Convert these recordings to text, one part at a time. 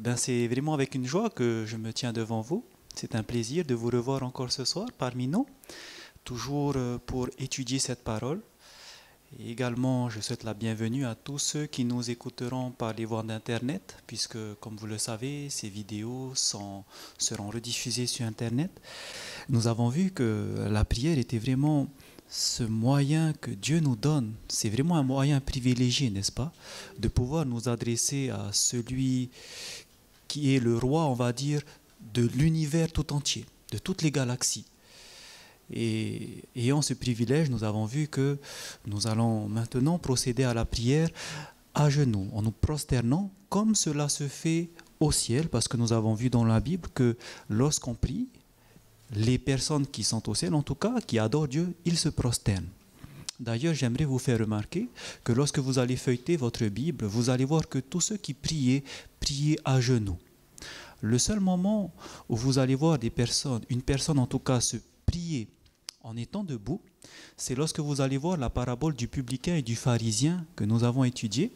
Eh ben, c'est vraiment avec une joie que je me tiens devant vous. C'est un plaisir de vous revoir encore ce soir parmi nous, toujours pour étudier cette parole. Et également, je souhaite la bienvenue à tous ceux qui nous écouteront par les voies d'Internet, puisque, comme vous le savez, ces vidéos seront rediffusées sur Internet. Nous avons vu que la prière était vraiment ce moyen que Dieu nous donne. C'est vraiment un moyen privilégié, n'est-ce pas, de pouvoir nous adresser à celui qui est le roi, on va dire, de l'univers tout entier, de toutes les galaxies. Et ayant ce privilège, nous avons vu que nous allons maintenant procéder à la prière à genoux, en nous prosternant, comme cela se fait au ciel, parce que nous avons vu dans la Bible que lorsqu'on prie, les personnes qui sont au ciel, en tout cas, qui adorent Dieu, ils se prosternent. D'ailleurs, j'aimerais vous faire remarquer que lorsque vous allez feuilleter votre Bible, vous allez voir que tous ceux qui priaient à genoux. Le seul moment où vous allez voir une personne en tout cas se prier en étant debout, c'est lorsque vous allez voir la parabole du publicain et du pharisien que nous avons étudiée.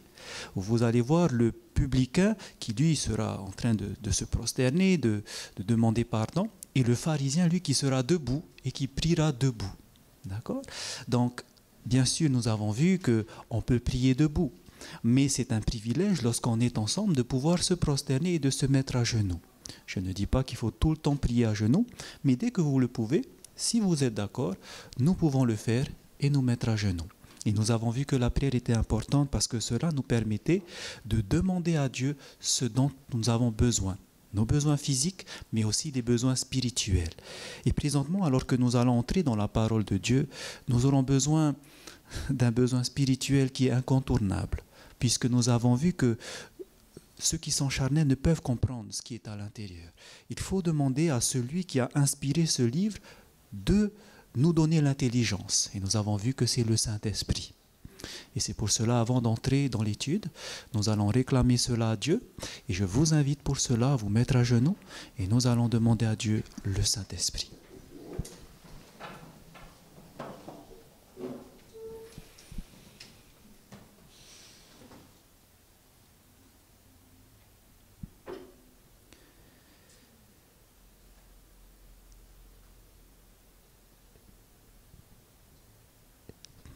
Vous allez voir le publicain qui lui sera en train de se prosterner, de demander pardon, et le pharisien lui qui sera debout et qui priera debout. D'accord ? Donc, bien sûr, nous avons vu qu'on peut prier debout, mais c'est un privilège lorsqu'on est ensemble de pouvoir se prosterner et de se mettre à genoux. Je ne dis pas qu'il faut tout le temps prier à genoux, mais dès que vous le pouvez, si vous êtes d'accord, nous pouvons le faire et nous mettre à genoux. Et nous avons vu que la prière était importante parce que cela nous permettait de demander à Dieu ce dont nous avons besoin. Nos besoins physiques, mais aussi des besoins spirituels. Et présentement, alors que nous allons entrer dans la parole de Dieu, nous aurons besoin d'un besoin spirituel qui est incontournable, puisque nous avons vu que ceux qui sont charnels ne peuvent comprendre ce qui est à l'intérieur. Il faut demander à celui qui a inspiré ce livre de nous donner l'intelligence. Et nous avons vu que c'est le Saint-Esprit. Et c'est pour cela, avant d'entrer dans l'étude, nous allons réclamer cela à Dieu. Et je vous invite pour cela à vous mettre à genoux. Et nous allons demander à Dieu le Saint-Esprit.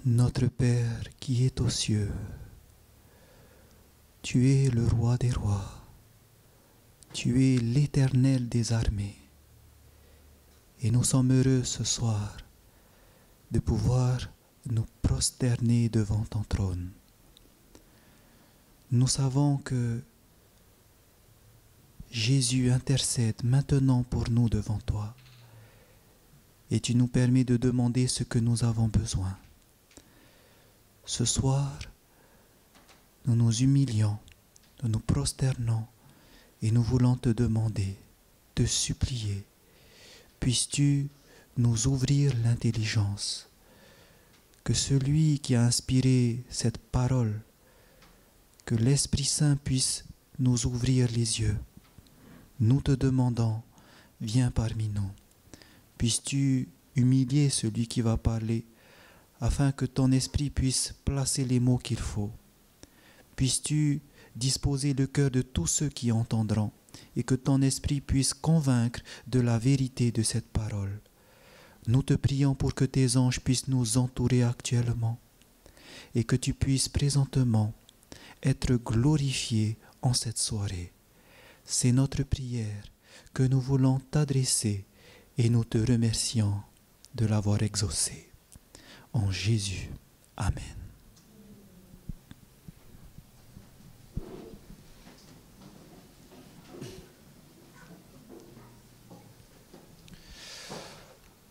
Notre Père qui est aux cieux, tu es le roi des rois, tu es l'Éternel des armées. Et nous sommes heureux ce soir de pouvoir nous prosterner devant ton trône. Nous savons que Jésus intercède maintenant pour nous devant toi et tu nous permets de demander ce que nous avons besoin. Ce soir, nous nous humilions, nous nous prosternons et nous voulons te demander, te supplier. Puisses-tu nous ouvrir l'intelligence, que celui qui a inspiré cette parole, que l'Esprit Saint puisse nous ouvrir les yeux. Nous te demandons, viens parmi nous. Puisses-tu humilier celui qui va parler, afin que ton esprit puisse placer les mots qu'il faut. Puisses-tu disposer le cœur de tous ceux qui entendront et que ton esprit puisse convaincre de la vérité de cette parole. Nous te prions pour que tes anges puissent nous entourer actuellement et que tu puisses présentement être glorifié en cette soirée. C'est notre prière que nous voulons t'adresser et nous te remercions de l'avoir exaucée. En Jésus. Amen.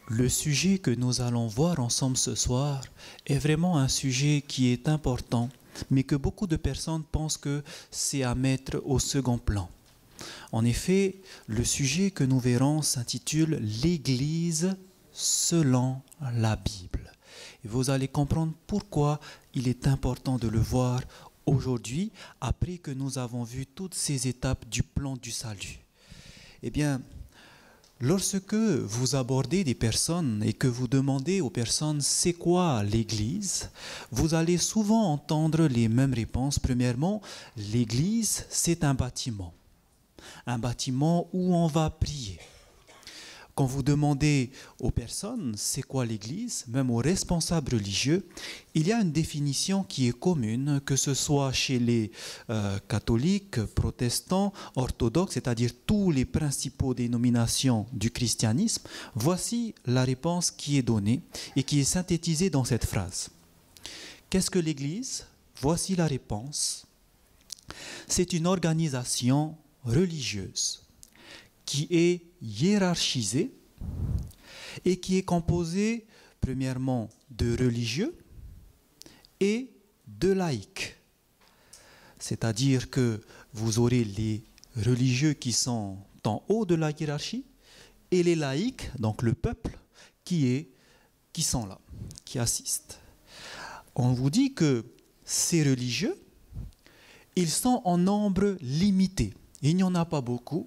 Le sujet que nous allons voir ensemble ce soir est vraiment un sujet qui est important, mais que beaucoup de personnes pensent que c'est à mettre au second plan. En effet, le sujet que nous verrons s'intitule « L'Église selon la Bible ». Et vous allez comprendre pourquoi il est important de le voir aujourd'hui, après que nous avons vu toutes ces étapes du plan du salut. Eh bien, lorsque vous abordez des personnes et que vous demandez aux personnes c'est quoi l'Église, vous allez souvent entendre les mêmes réponses. Premièrement, l'Église, c'est un bâtiment. un bâtiment où on va prier. Quand vous demandez aux personnes c'est quoi l'Église, même aux responsables religieux, il y a une définition qui est commune, que ce soit chez les catholiques, protestants, orthodoxes, c'est-à-dire tous les principaux dénominations du christianisme. Voici la réponse qui est donnée et qui est synthétisée dans cette phrase. Qu'est-ce que l'Église? Voici la réponse. C'est une organisation religieuse qui est hiérarchisée et qui est composée premièrement de religieux et de laïcs. C'est-à-dire que vous aurez les religieux qui sont en haut de la hiérarchie et les laïcs, donc le peuple, qui sont là, qui assistent. On vous dit que ces religieux, ils sont en nombre limité. Il n'y en a pas beaucoup.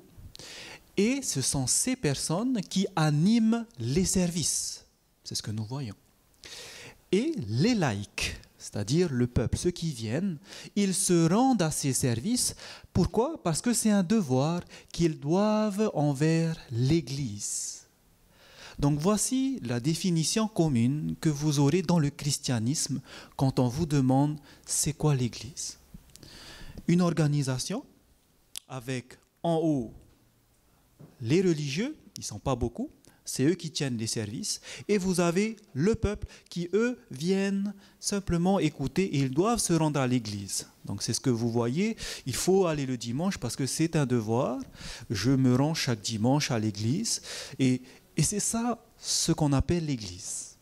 Et ce sont ces personnes qui animent les services. C'est ce que nous voyons. Et les laïcs, c'est-à-dire le peuple, ceux qui viennent, ils se rendent à ces services. Pourquoi? Parce que c'est un devoir qu'ils doivent envers l'Église. Donc voici la définition commune que vous aurez dans le christianisme quand on vous demande c'est quoi l'Église. Une organisation avec en haut les religieux, ils ne sont pas beaucoup, c'est eux qui tiennent les services, et vous avez le peuple qui, eux, viennent simplement écouter et ils doivent se rendre à l'église. Donc c'est ce que vous voyez, il faut aller le dimanche parce que c'est un devoir, je me rends chaque dimanche à l'église, et c'est ça ce qu'on appelle l'église.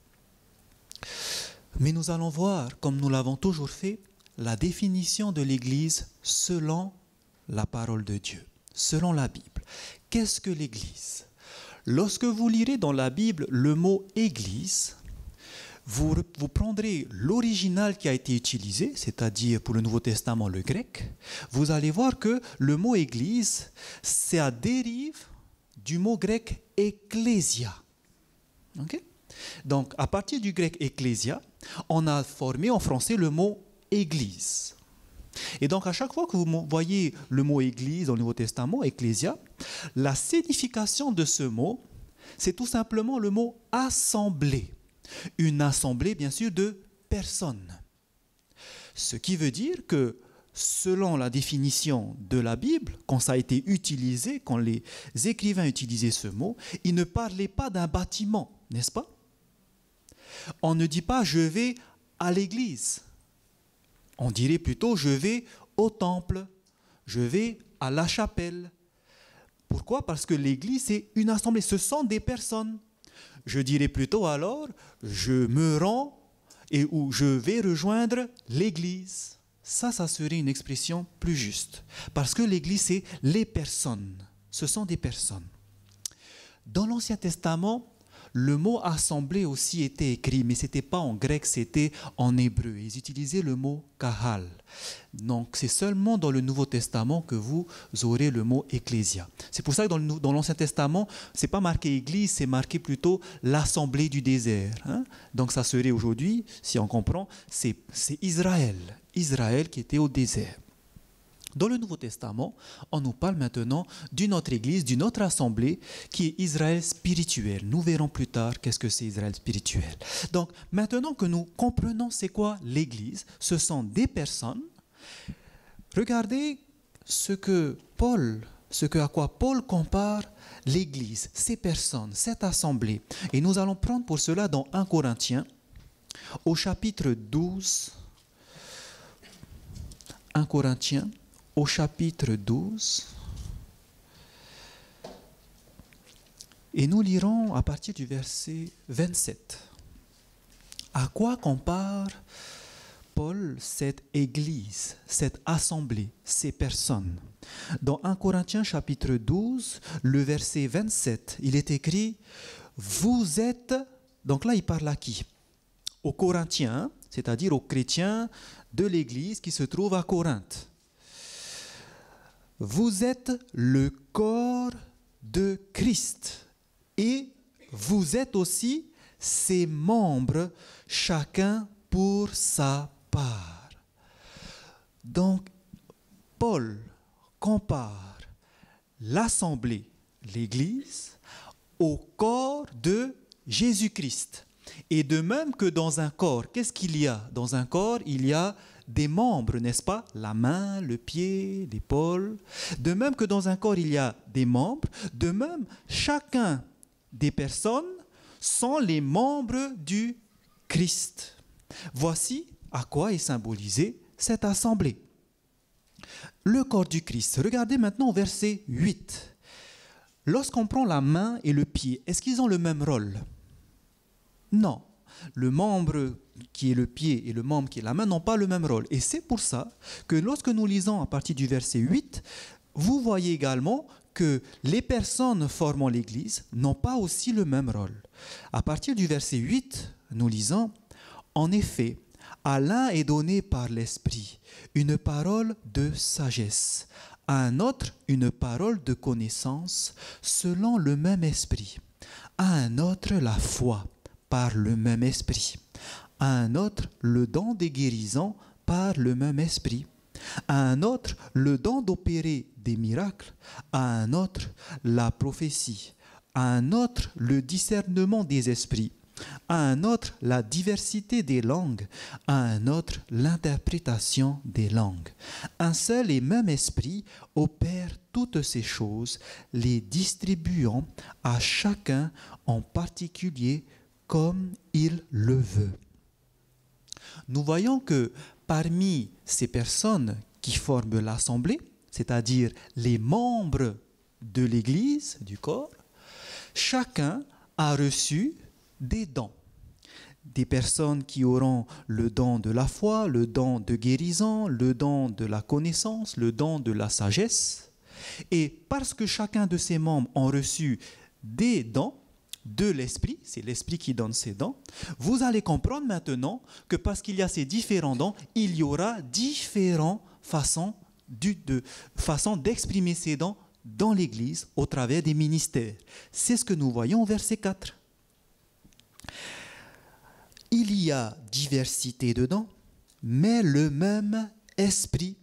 Mais nous allons voir, comme nous l'avons toujours fait, la définition de l'église selon la parole de Dieu, selon la Bible. Qu'est-ce que l'Église? Lorsque vous lirez dans la Bible le mot « Église », vous prendrez l'original qui a été utilisé, c'est-à-dire pour le Nouveau Testament le grec, vous allez voir que le mot « Église », c'est à dérive du mot grec « ecclésia ». Okay? Donc, à partir du grec « ecclésia », on a formé en français le mot « Église ». Et donc, à chaque fois que vous voyez le mot « église » dans le Nouveau Testament, « ecclésia », la signification de ce mot, c'est tout simplement le mot « assemblée ». Une assemblée, bien sûr, de personnes. Ce qui veut dire que, selon la définition de la Bible, quand ça a été utilisé, quand les écrivains utilisaient ce mot, ils ne parlaient pas d'un bâtiment, n'est-ce pas? On ne dit pas « je vais à l'église ». On dirait plutôt, je vais au temple, je vais à la chapelle. Pourquoi? Parce que l'église, c'est une assemblée, ce sont des personnes. Je dirais plutôt alors, je me rends et où je vais rejoindre l'église. Ça serait une expression plus juste. Parce que l'église, c'est les personnes. Ce sont des personnes. Dans l'Ancien Testament, le mot « assemblée » aussi était écrit, mais ce n'était pas en grec, c'était en hébreu. Ils utilisaient le mot « kahal ». Donc, c'est seulement dans le Nouveau Testament que vous aurez le mot « ecclésia ». C'est pour ça que dans l'Ancien Testament, ce n'est pas marqué « église », c'est marqué plutôt « l'assemblée du désert ». Donc, ça serait aujourd'hui, si on comprend, c'est Israël. Israël qui était au désert. Dans le Nouveau Testament, on nous parle maintenant d'une autre église, d'une autre assemblée qui est Israël spirituel. Nous verrons plus tard qu'est-ce que c'est Israël spirituel. Donc, maintenant que nous comprenons c'est quoi l'église, ce sont des personnes. Regardez ce à quoi Paul compare l'église, ces personnes, cette assemblée. Et nous allons prendre pour cela dans 1 Corinthiens, au chapitre 12, 1 Corinthiens, au chapitre 12, et nous lirons à partir du verset 27. À quoi compare Paul cette église, cette assemblée, ces personnes? Dans 1 Corinthiens chapitre 12, le verset 27, il est écrit « Vous êtes », donc là il parle à qui? Aux Corinthiens, c'est-à-dire aux chrétiens de l'église qui se trouve à Corinthe. Vous êtes le corps de Christ et vous êtes aussi ses membres, chacun pour sa part. Donc, Paul compare l'assemblée, l'Église, au corps de Jésus-Christ. Et de même que dans un corps, qu'est-ce qu'il y a? Dans un corps, il y a des membres, n'est-ce pas? La main, le pied, l'épaule. De même que dans un corps, il y a des membres, de même, chacun des personnes sont les membres du Christ. Voici à quoi est symbolisée cette assemblée. Le corps du Christ. Regardez maintenant au verset 8. Lorsqu'on prend la main et le pied, est-ce qu'ils ont le même rôle? Non. Le membre qui est le pied et le membre qui est la main n'ont pas le même rôle. Et c'est pour ça que lorsque nous lisons à partir du verset 8, vous voyez également que les personnes formant l'Église n'ont pas aussi le même rôle. À partir du verset 8, nous lisons « En effet, à l'un est donné par l'Esprit une parole de sagesse, à un autre une parole de connaissance selon le même Esprit, à un autre la foi par le même Esprit, à un autre le don des guérisons par le même Esprit, à un autre le don d'opérer des miracles, à un autre la prophétie, à un autre le discernement des esprits, à un autre la diversité des langues, à un autre l'interprétation des langues. Un seul et même esprit opère toutes ces choses, les distribuant à chacun en particulier comme il le veut. Nous voyons que parmi ces personnes qui forment l'assemblée, c'est-à-dire les membres de l'Église, du corps, chacun a reçu des dons. Des personnes qui auront le don de la foi, le don de guérison, le don de la connaissance, le don de la sagesse. Et parce que chacun de ces membres ont reçu des dons de l'Esprit, c'est l'Esprit qui donne ces dons, vous allez comprendre maintenant que parce qu'il y a ces différents dons, il y aura différentes façons d'exprimer ces dons dans l'Église au travers des ministères. C'est ce que nous voyons au verset 4. Il y a diversité de dons, mais le même esprit,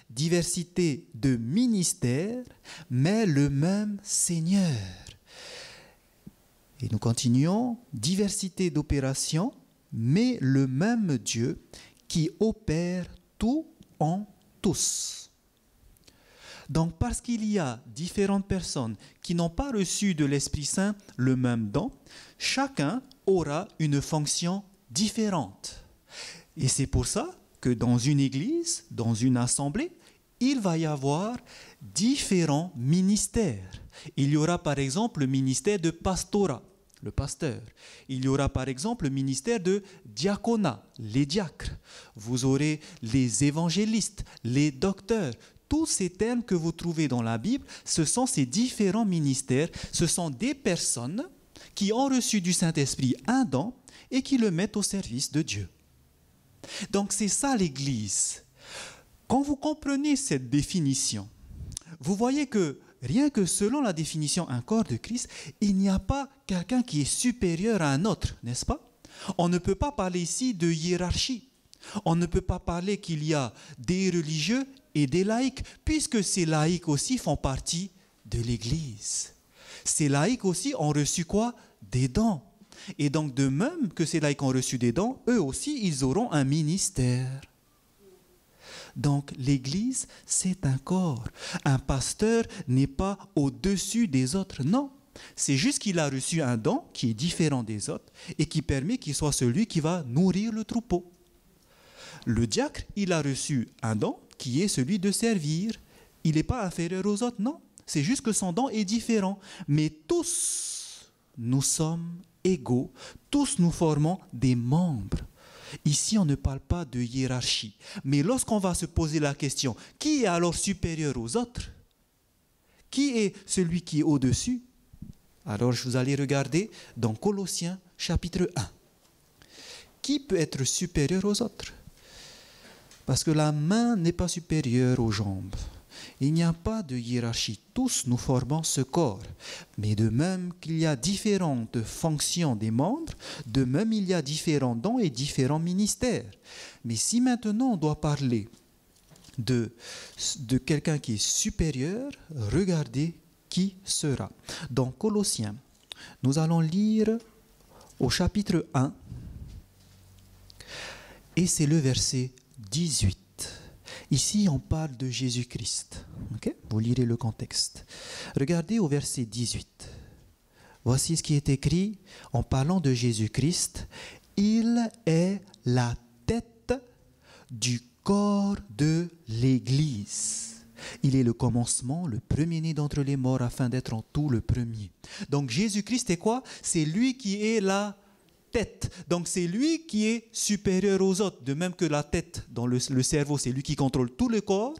diversité de ministères, mais le même Seigneur. Et nous continuons, diversité d'opérations, mais le même Dieu qui opère tout en tous. Donc parce qu'il y a différentes personnes qui n'ont pas reçu de l'Esprit Saint le même don, chacun aura une fonction différente. Et c'est pour ça que dans une église, dans une assemblée, il va y avoir différents ministères. Il y aura par exemple le ministère de pastorat, le pasteur. Il y aura par exemple le ministère de diaconat, les diacres. Vous aurez les évangélistes, les docteurs. Tous ces termes que vous trouvez dans la Bible, ce sont ces différents ministères. Ce sont des personnes qui ont reçu du Saint-Esprit un don et qui le mettent au service de Dieu. Donc c'est ça l'Église. Quand vous comprenez cette définition, vous voyez que rien que selon la définition un corps de Christ, il n'y a pas quelqu'un qui est supérieur à un autre, n'est-ce pas? On ne peut pas parler ici de hiérarchie. On ne peut pas parler qu'il y a des religieux et des laïcs, puisque ces laïcs aussi font partie de l'Église. Ces laïcs aussi ont reçu quoi? Des dons. Et donc de même que ces laïcs ont reçu des dons, eux aussi ils auront un ministère. Donc l'Église, c'est un corps. Un pasteur n'est pas au-dessus des autres, non. C'est juste qu'il a reçu un don qui est différent des autres et qui permet qu'il soit celui qui va nourrir le troupeau. Le diacre, il a reçu un don qui est celui de servir. Il n'est pas inférieur aux autres, non. C'est juste que son don est différent. Mais tous, nous sommes égaux. Tous, nous formons des membres. Ici, on ne parle pas de hiérarchie. Mais lorsqu'on va se poser la question, qui est alors supérieur aux autres? Qui est celui qui est au-dessus? Alors, vous allez regarder dans Colossiens chapitre 1. Qui peut être supérieur aux autres? Parce que la main n'est pas supérieure aux jambes. Il n'y a pas de hiérarchie. Tous nous formons ce corps. Mais de même qu'il y a différentes fonctions des membres, de même il y a différents dons et différents ministères. Mais si maintenant on doit parler de quelqu'un qui est supérieur, regardez qui sera. Dans Colossiens, nous allons lire au chapitre 1, et c'est le verset 18. Ici, on parle de Jésus-Christ. Okay? Vous lirez le contexte. Regardez au verset 18. Voici ce qui est écrit en parlant de Jésus-Christ. Il est la tête du corps de l'Église. Il est le commencement, le premier-né d'entre les morts, afin d'être en tout le premier. Donc Jésus-Christ est quoi? C'est lui qui est la tête. Donc c'est lui qui est supérieur aux autres. De même que la tête dans le cerveau, c'est lui qui contrôle tout le corps.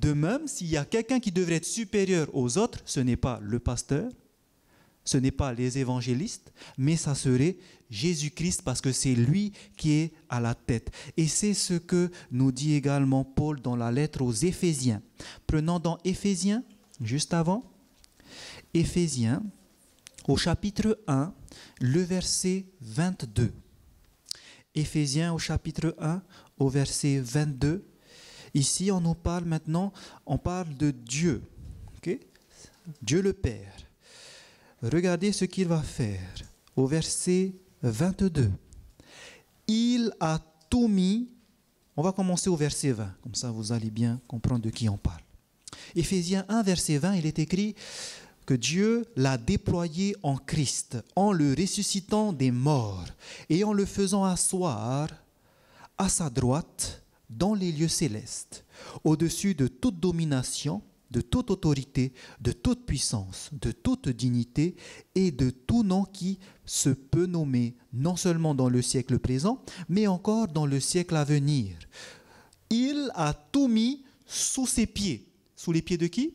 De même, s'il y a quelqu'un qui devrait être supérieur aux autres, ce n'est pas le pasteur, ce n'est pas les évangélistes, mais ça serait Jésus-Christ parce que c'est lui qui est à la tête. Et c'est ce que nous dit également Paul dans la lettre aux Éphésiens. Prenons dans Éphésiens, juste avant, Éphésiens, au chapitre 1, le verset 22. Éphésiens au chapitre 1, au verset 22. Ici, on nous parle maintenant, on parle de Dieu. Okay? Dieu le Père. Regardez ce qu'il va faire. Au verset 22. Il a tout mis. On va commencer au verset 20. Comme ça, vous allez bien comprendre de qui on parle. Éphésiens 1, verset 20, il est écrit que Dieu l'a déployé en Christ, en le ressuscitant des morts et en le faisant asseoir à sa droite dans les lieux célestes, au-dessus de toute domination, de toute autorité, de toute puissance, de toute dignité et de tout nom qui se peut nommer, non seulement dans le siècle présent, mais encore dans le siècle à venir. Il a tout mis sous ses pieds. Sous les pieds de qui?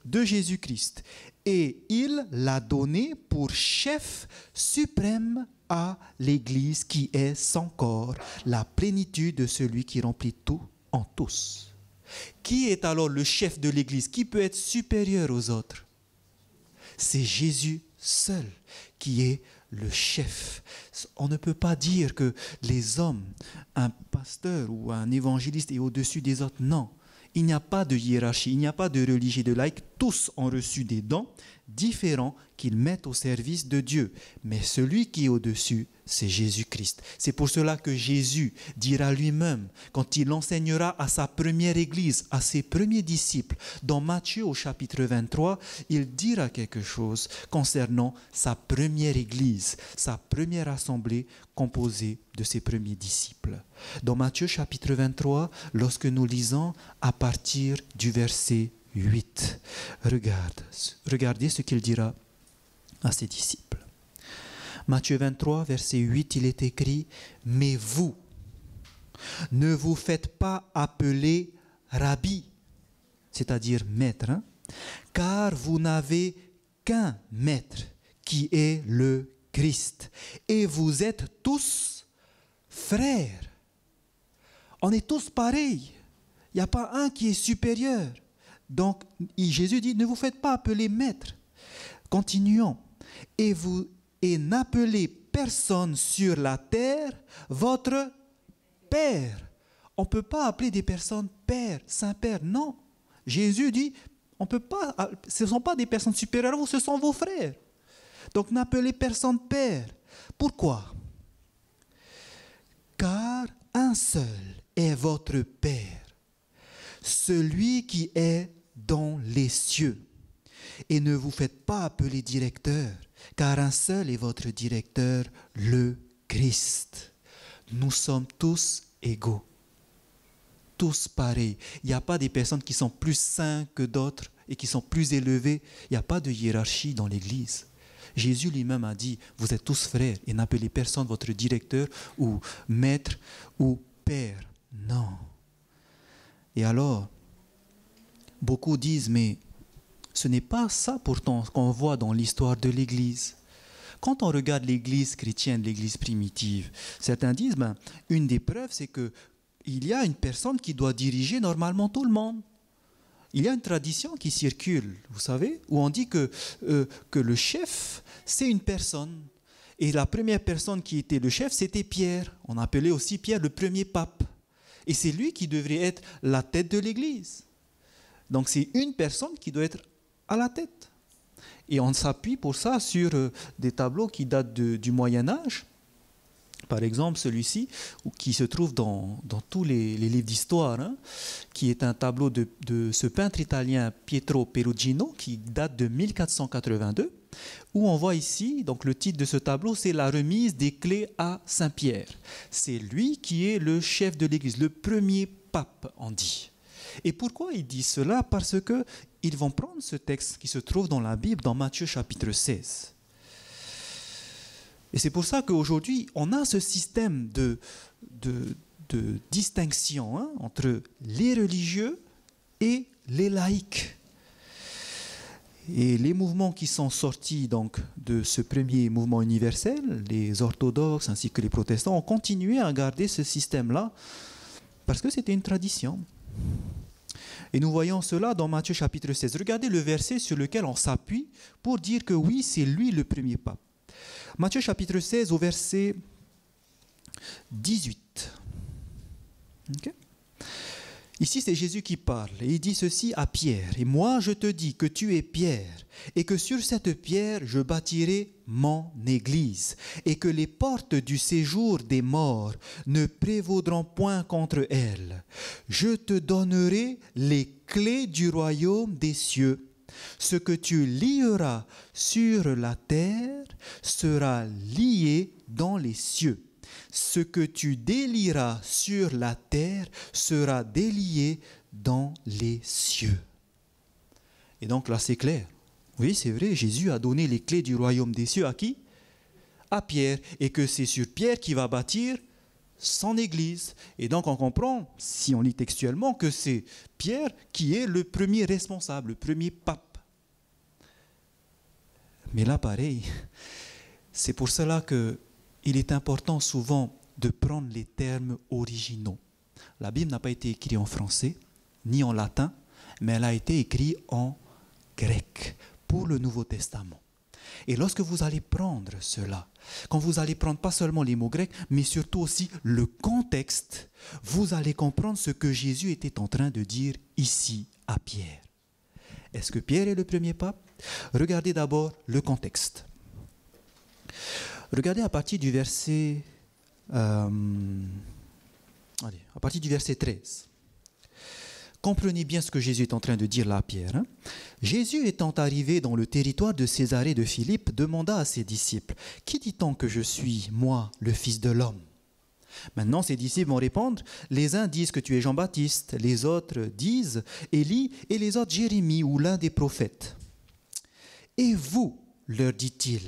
De Jésus-Christ. Et il l'a donné pour chef suprême à l'Église qui est son corps, la plénitude de celui qui remplit tout en tous. Qui est alors le chef de l'Église? Qui peut être supérieur aux autres? C'est Jésus seul qui est le chef. On ne peut pas dire que les hommes, un pasteur ou un évangéliste est au-dessus des autres. Non. Il n'y a pas de hiérarchie, il n'y a pas de religieux, de laïcs. Tous ont reçu des dons différents qu'ils mettent au service de Dieu. Mais celui qui est au-dessus, c'est Jésus-Christ. C'est pour cela que Jésus dira lui-même, quand il enseignera à sa première église, à ses premiers disciples, dans Matthieu au chapitre 23, il dira quelque chose concernant sa première église, sa première assemblée composée de ses premiers disciples. Dans Matthieu chapitre 23, lorsque nous lisons à partir du verset 8, regardez ce qu'il dira à ses disciples. Matthieu 23, verset 8, il est écrit « Mais vous, ne vous faites pas appeler Rabbi, c'est-à-dire maître, car vous n'avez qu'un maître qui est le Christ, et vous êtes tous frères. » On est tous pareils. Il n'y a pas un qui est supérieur. Donc, Jésus dit, ne vous faites pas appeler maître. Continuons. Et n'appelez personne sur la terre votre Père. On ne peut pas appeler des personnes Père, Saint-Père. Non. Jésus dit, on peut pas, ce ne sont pas des personnes supérieures à vous, ce sont vos frères. Donc, n'appelez personne Père. Pourquoi? Car un seul est votre Père, celui qui est dans les cieux. Et ne vous faites pas appeler directeur, car un seul est votre directeur, le Christ. Nous sommes tous égaux, tous pareils. Il n'y a pas des personnes qui sont plus saints que d'autres et qui sont plus élevées. Il n'y a pas de hiérarchie dans l'Église. Jésus lui-même a dit, vous êtes tous frères et n'appelez personne votre directeur ou maître ou père. Non. Et alors, beaucoup disent, mais ce n'est pas ça pourtant qu'on voit dans l'histoire de l'Église. Quand on regarde l'Église chrétienne, l'Église primitive, certains disent, une des preuves, c'est qu'il y a une personne qui doit diriger normalement tout le monde. Il y a une tradition qui circule, vous savez, où on dit que le chef, c'est une personne. Et la première personne qui était le chef, c'était Pierre. On appelait aussi Pierre le premier pape. Et c'est lui qui devrait être la tête de l'Église. Donc c'est une personne qui doit être à la tête. Et on s'appuie pour ça sur des tableaux qui datent du Moyen-Âge. Par exemple, celui-ci, qui se trouve dans tous les livres d'histoire, hein, qui est un tableau de ce peintre italien Pietro Perugino, qui date de 1482, où on voit ici, donc le titre de ce tableau, c'est la remise des clés à Saint-Pierre. C'est lui qui est le chef de l'Église, le premier pape, on dit. Et pourquoi il dit cela? Parce qu'ils vont prendre ce texte qui se trouve dans la Bible, dans Matthieu chapitre 16. Et c'est pour ça qu'aujourd'hui, on a ce système de distinction, hein, entre les religieux et les laïcs. Et les mouvements qui sont sortis donc, de ce premier mouvement universel, les orthodoxes ainsi que les protestants, ont continué à garder ce système-là parce que c'était une tradition. Et nous voyons cela dans Matthieu chapitre 16. Regardez le verset sur lequel on s'appuie pour dire que oui, c'est lui le premier pape. Matthieu chapitre 16 au verset 18. Okay. Ici, c'est Jésus qui parle et il dit ceci à Pierre. « Et moi, je te dis que tu es Pierre et que sur cette pierre, je bâtirai mon église et que les portes du séjour des morts ne prévaudront point contre elle. Je te donnerai les clés du royaume des cieux. Ce que tu lieras sur la terre sera lié dans les cieux. Ce que tu délieras sur la terre sera délié dans les cieux. » Et donc là, c'est clair. Oui, c'est vrai, Jésus a donné les clés du royaume des cieux à qui? À Pierre. Et que c'est sur Pierre qu'il va bâtir son église. Et donc on comprend, si on lit textuellement, que c'est Pierre qui est le premier responsable, le premier pape. Mais là, pareil, c'est pour cela qu'il est important souvent de prendre les termes originaux. La Bible n'a pas été écrite en français, ni en latin, mais elle a été écrite en grec pour le Nouveau Testament. Et lorsque vous allez prendre cela, quand vous allez prendre pas seulement les mots grecs, mais surtout aussi le contexte, vous allez comprendre ce que Jésus était en train de dire ici à Pierre. Est-ce que Pierre est le premier pape? Regardez d'abord le contexte. Regardez à partir du verset 13. Comprenez bien ce que Jésus est en train de dire là à Pierre. Hein? Jésus étant arrivé dans le territoire de Césarée de Philippe, demanda à ses disciples, « Qui dit-on que je suis, moi, le Fils de l'homme ?» Maintenant, ses disciples vont répondre, « Les uns disent que tu es Jean-Baptiste, les autres disent Élie, et les autres Jérémie ou l'un des prophètes. » « Et vous, leur dit-il,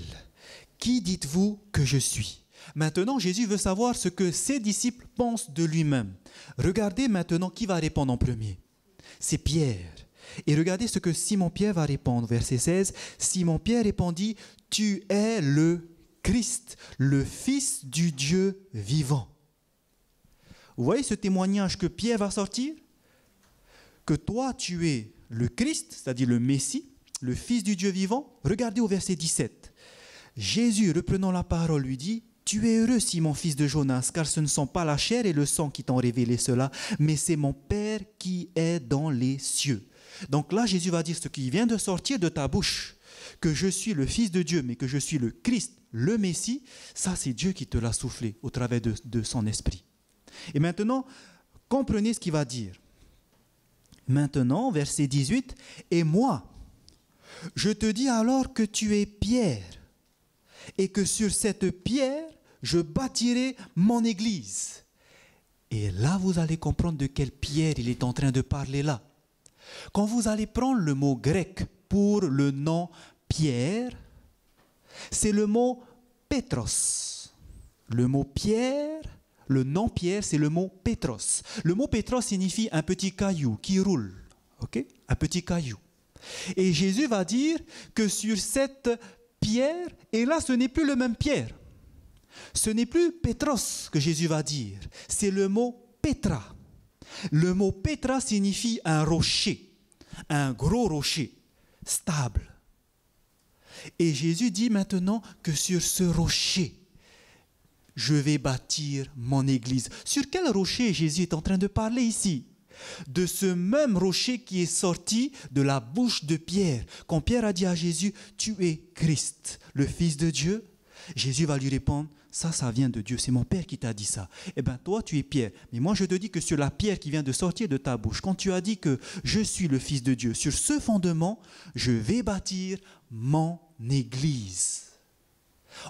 qui dites-vous que je suis ?» Maintenant, Jésus veut savoir ce que ses disciples pensent de lui-même. Regardez maintenant qui va répondre en premier. C'est Pierre. Et regardez ce que Simon-Pierre va répondre, verset 16. Simon-Pierre répondit, « Tu es le Christ, le Fils du Dieu vivant. » Vous voyez ce témoignage que Pierre va sortir? Que toi, tu es le Christ, c'est-à-dire le Messie, le Fils du Dieu vivant. Regardez au verset 17. Jésus, reprenant la parole, lui dit, « Tu es heureux, Simon, fils de Jonas, car ce ne sont pas la chair et le sang qui t'ont révélé cela, mais c'est mon Père qui est dans les cieux. » Donc là, Jésus va dire ce qui vient de sortir de ta bouche, que je suis le Fils de Dieu, mais que je suis le Christ, le Messie, ça c'est Dieu qui te l'a soufflé au travers de son esprit. Et maintenant, comprenez ce qu'il va dire. Maintenant, verset 18, « Et moi, je te dis alors que tu es Pierre, et que sur cette pierre, je bâtirai mon église. » Et là, vous allez comprendre de quelle pierre il est en train de parler là. Quand vous allez prendre le mot grec pour le nom Pierre, c'est le mot Pétros. Le mot Pierre, le nom Pierre, c'est le mot Pétros. Le mot Pétros signifie un petit caillou qui roule. Okay? Un petit caillou. Et Jésus va dire que sur cette pierre, et là ce n'est plus le même Pierre. Ce n'est plus Pétros que Jésus va dire, c'est le mot Pétra. Le mot Pétra signifie un rocher, un gros rocher, stable. Et Jésus dit maintenant que sur ce rocher, je vais bâtir mon église. Sur quel rocher Jésus est en train de parler ici? de ce même rocher qui est sorti de la bouche de Pierre. Quand Pierre a dit à Jésus, tu es Christ, le Fils de Dieu, Jésus va lui répondre, ça vient de Dieu, c'est mon Père qui t'a dit ça. Eh bien, toi, tu es Pierre. Mais moi, je te dis que sur la pierre qui vient de sortir de ta bouche, quand tu as dit que je suis le Fils de Dieu, sur ce fondement, je vais bâtir mon Église.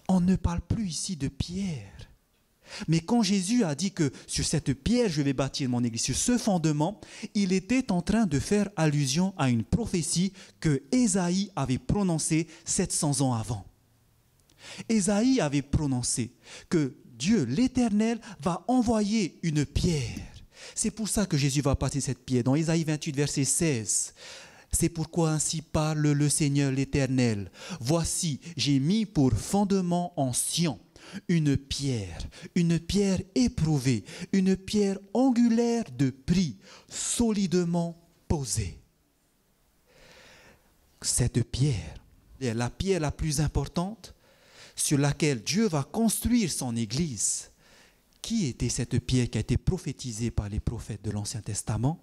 On ne parle plus ici de Pierre. Mais quand Jésus a dit que sur cette pierre, je vais bâtir mon Église, sur ce fondement, il était en train de faire allusion à une prophétie que Ésaïe avait prononcée 700 ans avant. Ésaïe avait prononcé que Dieu, l'Éternel, va envoyer une pierre. C'est pour ça que Jésus va passer cette pierre. Dans Ésaïe 28, verset 16, c'est pourquoi ainsi parle le Seigneur l'Éternel. Voici, j'ai mis pour fondement en Sion une pierre éprouvée, une pierre angulaire de prix, solidement posée. Cette pierre est la pierre la plus importante sur laquelle Dieu va construire son Église. Qui était cette pierre qui a été prophétisée par les prophètes de l'Ancien Testament?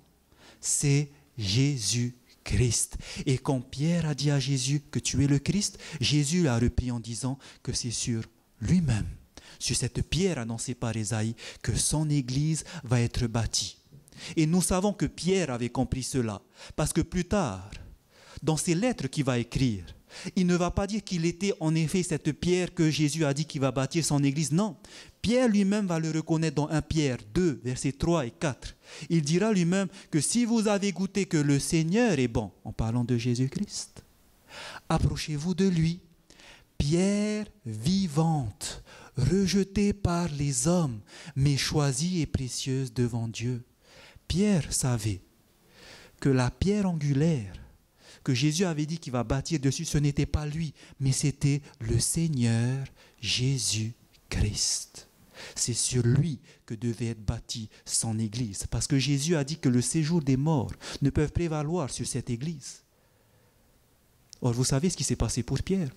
C'est Jésus-Christ. Et quand Pierre a dit à Jésus que tu es le Christ, Jésus l'a repris en disant que c'est sur lui-même, sur cette pierre annoncée par Ésaïe, que son Église va être bâtie. Et nous savons que Pierre avait compris cela, parce que plus tard, dans ses lettres qu'il va écrire, il ne va pas dire qu'il était en effet cette pierre que Jésus a dit qu'il va bâtir son Église. Non, Pierre lui-même va le reconnaître dans 1 Pierre 2, versets 3 et 4. Il dira lui-même que si vous avez goûté que le Seigneur est bon, en parlant de Jésus-Christ, approchez-vous de lui, pierre vivante, rejetée par les hommes, mais choisie et précieuse devant Dieu. Pierre savait que la pierre angulaire que Jésus avait dit qu'il va bâtir dessus, ce n'était pas lui, mais c'était le Seigneur Jésus-Christ. C'est sur lui que devait être bâtie son Église, parce que Jésus a dit que le séjour des morts ne peut prévaloir sur cette Église. Or, vous savez ce qui s'est passé pour Pierre.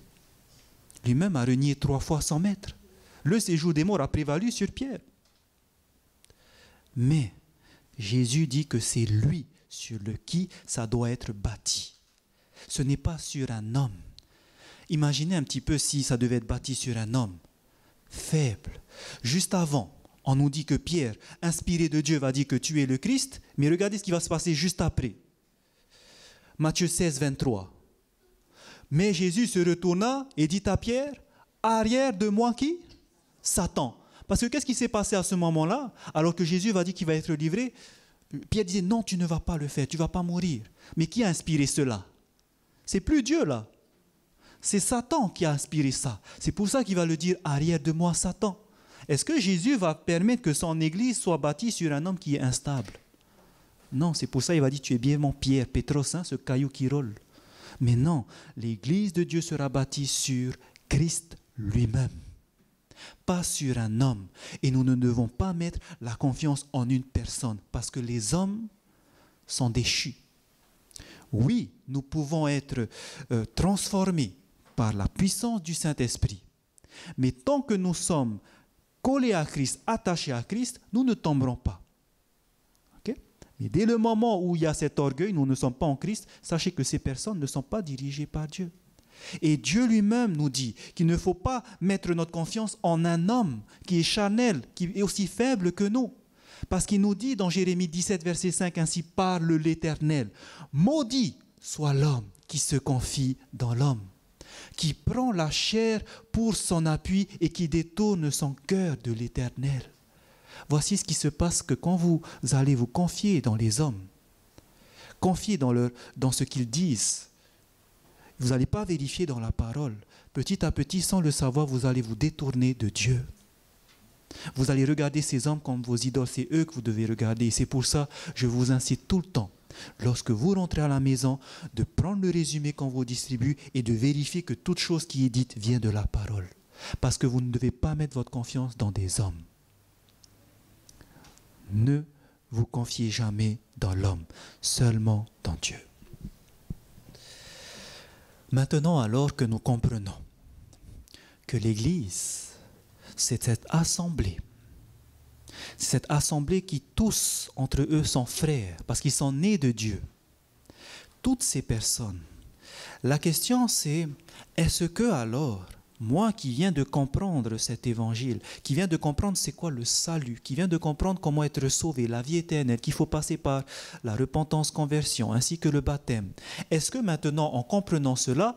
Lui-même a renié 3 fois son maître. Le séjour des morts a prévalu sur Pierre. Mais Jésus dit que c'est lui sur le qui ça doit être bâti. Ce n'est pas sur un homme. Imaginez un petit peu si ça devait être bâti sur un homme faible. Juste avant, on nous dit que Pierre, inspiré de Dieu, va dire que tu es le Christ, mais regardez ce qui va se passer juste après. Matthieu 16, 23. Mais Jésus se retourna et dit à Pierre, arrière de moi qui? Satan. Parce que qu'est-ce qui s'est passé à ce moment-là? Alors que Jésus va dire qu'il va être livré, Pierre disait, non, tu ne vas pas le faire, tu ne vas pas mourir. Mais qui a inspiré cela? C'est plus Dieu là. C'est Satan qui a inspiré ça. C'est pour ça qu'il va le dire, arrière de moi, Satan. Est-ce que Jésus va permettre que son Église soit bâtie sur un homme qui est instable? Non, c'est pour ça qu'il va dire, tu es bien mon Pierre, Pétros, hein, ce caillou qui roule. Mais non, l'Église de Dieu sera bâtie sur Christ lui-même, pas sur un homme. Et nous ne devons pas mettre la confiance en une personne, parce que les hommes sont déchus. Oui, nous pouvons être transformés par la puissance du Saint-Esprit. Mais tant que nous sommes collés à Christ, attachés à Christ, nous ne tomberons pas. Okay? Mais dès le moment où il y a cet orgueil, nous ne sommes pas en Christ, sachez que ces personnes ne sont pas dirigées par Dieu. Et Dieu lui-même nous dit qu'il ne faut pas mettre notre confiance en un homme qui est charnel, qui est aussi faible que nous. Parce qu'il nous dit dans Jérémie 17, verset 5, ainsi parle l'Éternel. Maudit soit l'homme qui se confie dans l'homme, qui prend la chair pour son appui et qui détourne son cœur de l'Éternel. Voici ce qui se passe que quand vous allez vous confier dans les hommes, confier dans ce qu'ils disent, vous n'allez pas vérifier dans la parole. Petit à petit, sans le savoir, vous allez vous détourner de Dieu. Vous allez regarder ces hommes comme vos idoles, c'est eux que vous devez regarder. Et c'est pour ça que je vous incite tout le temps, lorsque vous rentrez à la maison, de prendre le résumé qu'on vous distribue et de vérifier que toute chose qui est dite vient de la parole. Parce que vous ne devez pas mettre votre confiance dans des hommes. Ne vous confiez jamais dans l'homme, seulement dans Dieu. Maintenant, alors que nous comprenons que l'Église, c'est cette assemblée C'est cette assemblée qui tous entre eux sont frères, parce qu'ils sont nés de Dieu. Toutes ces personnes. La question c'est, est-ce que alors, moi qui viens de comprendre cet évangile, qui viens de comprendre c'est quoi le salut, qui viens de comprendre comment être sauvé, la vie éternelle, qu'il faut passer par la repentance, conversion, ainsi que le baptême, est-ce que maintenant, en comprenant cela,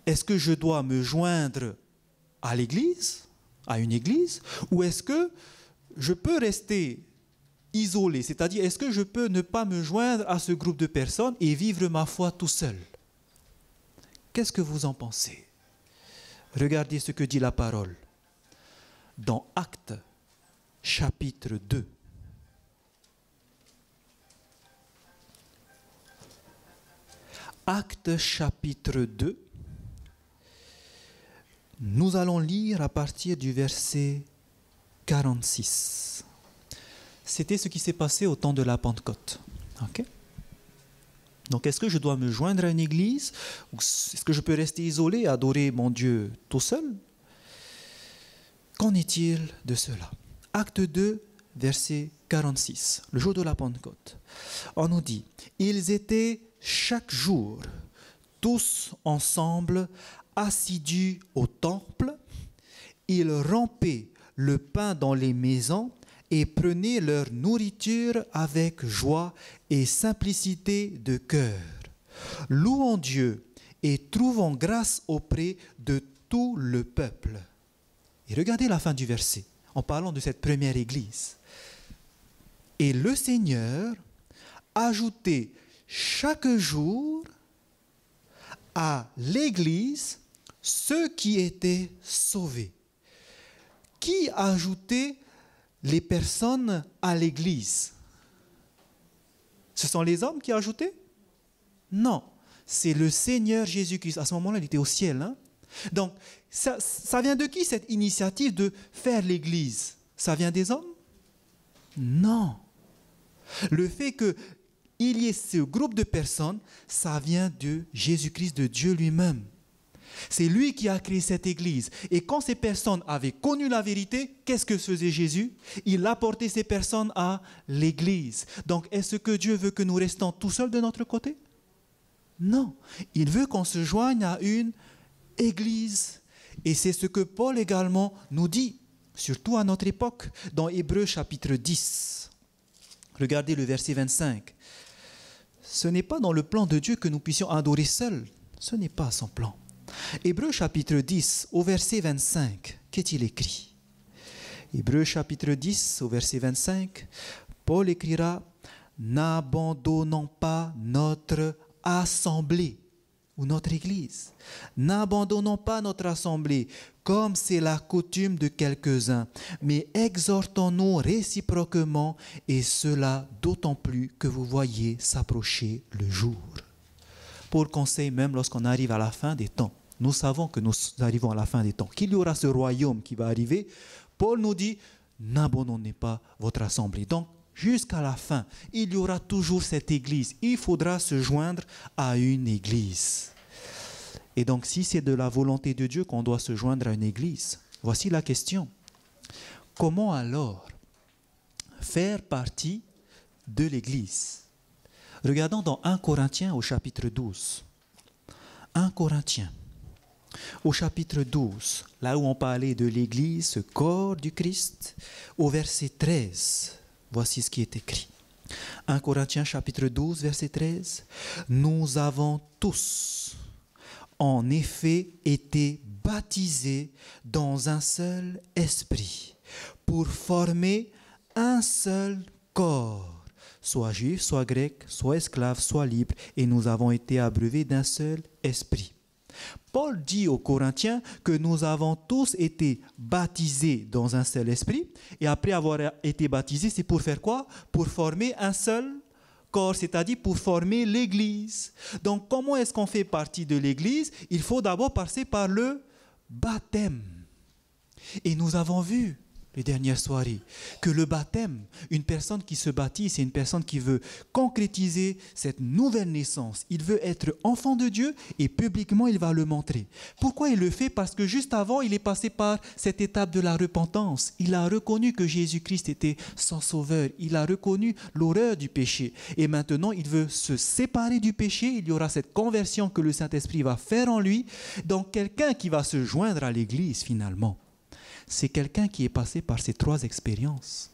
est-ce que je dois me joindre à l'église, à une église, ou est-ce que je peux rester isolé, c'est-à-dire est-ce que je peux ne pas me joindre à ce groupe de personnes et vivre ma foi tout seul? Qu'est-ce que vous en pensez? Regardez ce que dit la parole dans Actes chapitre 2. Actes chapitre 2. Nous allons lire à partir du verset 46. C'était ce qui s'est passé au temps de la Pentecôte. Okay? Donc, est-ce que je dois me joindre à une église? Ou est-ce que je peux rester isolé et adorer mon Dieu tout seul? Qu'en est-il de cela? Acte 2, verset 46, le jour de la Pentecôte. On nous dit, ils étaient chaque jour, tous ensemble, assidus au temple. Ils rompaient le pain dans les maisons et prenaient leur nourriture avec joie et simplicité de cœur, louant Dieu et trouvant grâce auprès de tout le peuple. Et regardez la fin du verset, en parlant de cette première église. Et le Seigneur ajoutait chaque jour à l'église ceux qui étaient sauvés. Qui ajoutait les personnes à l'église? Ce sont les hommes qui ajoutaient? Non, c'est le Seigneur Jésus-Christ. À ce moment-là, il était au ciel. Hein? Donc, ça vient de qui cette initiative de faire l'église? Ça vient des hommes? Non. Le fait qu'il y ait ce groupe de personnes, ça vient de Jésus-Christ, de Dieu lui-même. C'est lui qui a créé cette église. Et quand ces personnes avaient connu la vérité, qu'est-ce que faisait Jésus? Il apportait ces personnes à l'église. Donc, est-ce que Dieu veut que nous restions tout seuls de notre côté? Non. Il veut qu'on se joigne à une église. Et c'est ce que Paul également nous dit, surtout à notre époque, dans Hébreux chapitre 10. Regardez le verset 25. Ce n'est pas dans le plan de Dieu que nous puissions adorer seuls. Ce n'est pas son plan. Hébreux chapitre 10, au verset 25, qu'est-il écrit? Hébreux chapitre 10, au verset 25, Paul écrira « N'abandonnons pas notre assemblée » ou notre église. « N'abandonnons pas notre assemblée comme c'est la coutume de quelques-uns, mais exhortons-nous réciproquement et cela d'autant plus que vous voyez s'approcher le jour. » Pour conseil même lorsqu'on arrive à la fin des temps. Nous savons que nous arrivons à la fin des temps, qu'il y aura ce royaume qui va arriver. Paul nous dit, n'abandonnez pas votre assemblée. Donc, jusqu'à la fin, il y aura toujours cette église. Il faudra se joindre à une église. Et donc, si c'est de la volonté de Dieu qu'on doit se joindre à une église, voici la question. Comment alors faire partie de l'église? Regardons dans 1 Corinthiens au chapitre 12. 1 Corinthiens. Au chapitre 12, là où on parlait de l'Église, ce corps du Christ, au verset 13, voici ce qui est écrit. 1 Corinthiens chapitre 12, verset 13. Nous avons tous, en effet, été baptisés dans un seul esprit, pour former un seul corps, soit juif, soit grec, soit esclave, soit libre, et nous avons été abreuvés d'un seul esprit. Paul dit aux Corinthiens que nous avons tous été baptisés dans un seul esprit. Et après avoir été baptisés, c'est pour faire quoi? Pour former un seul corps, c'est-à-dire pour former l'Église. Donc, comment est-ce qu'on fait partie de l'Église? Il faut d'abord passer par le baptême. Et nous avons vu, les dernières soirées, que le baptême, une personne qui se baptise, c'est une personne qui veut concrétiser cette nouvelle naissance. Il veut être enfant de Dieu et publiquement il va le montrer. Pourquoi il le fait? Parce que juste avant, il est passé par cette étape de la repentance. Il a reconnu que Jésus-Christ était son sauveur. Il a reconnu l'horreur du péché. Et maintenant, il veut se séparer du péché. Il y aura cette conversion que le Saint-Esprit va faire en lui. Donc, quelqu'un qui va se joindre à l'Église finalement, c'est quelqu'un qui est passé par ces trois expériences,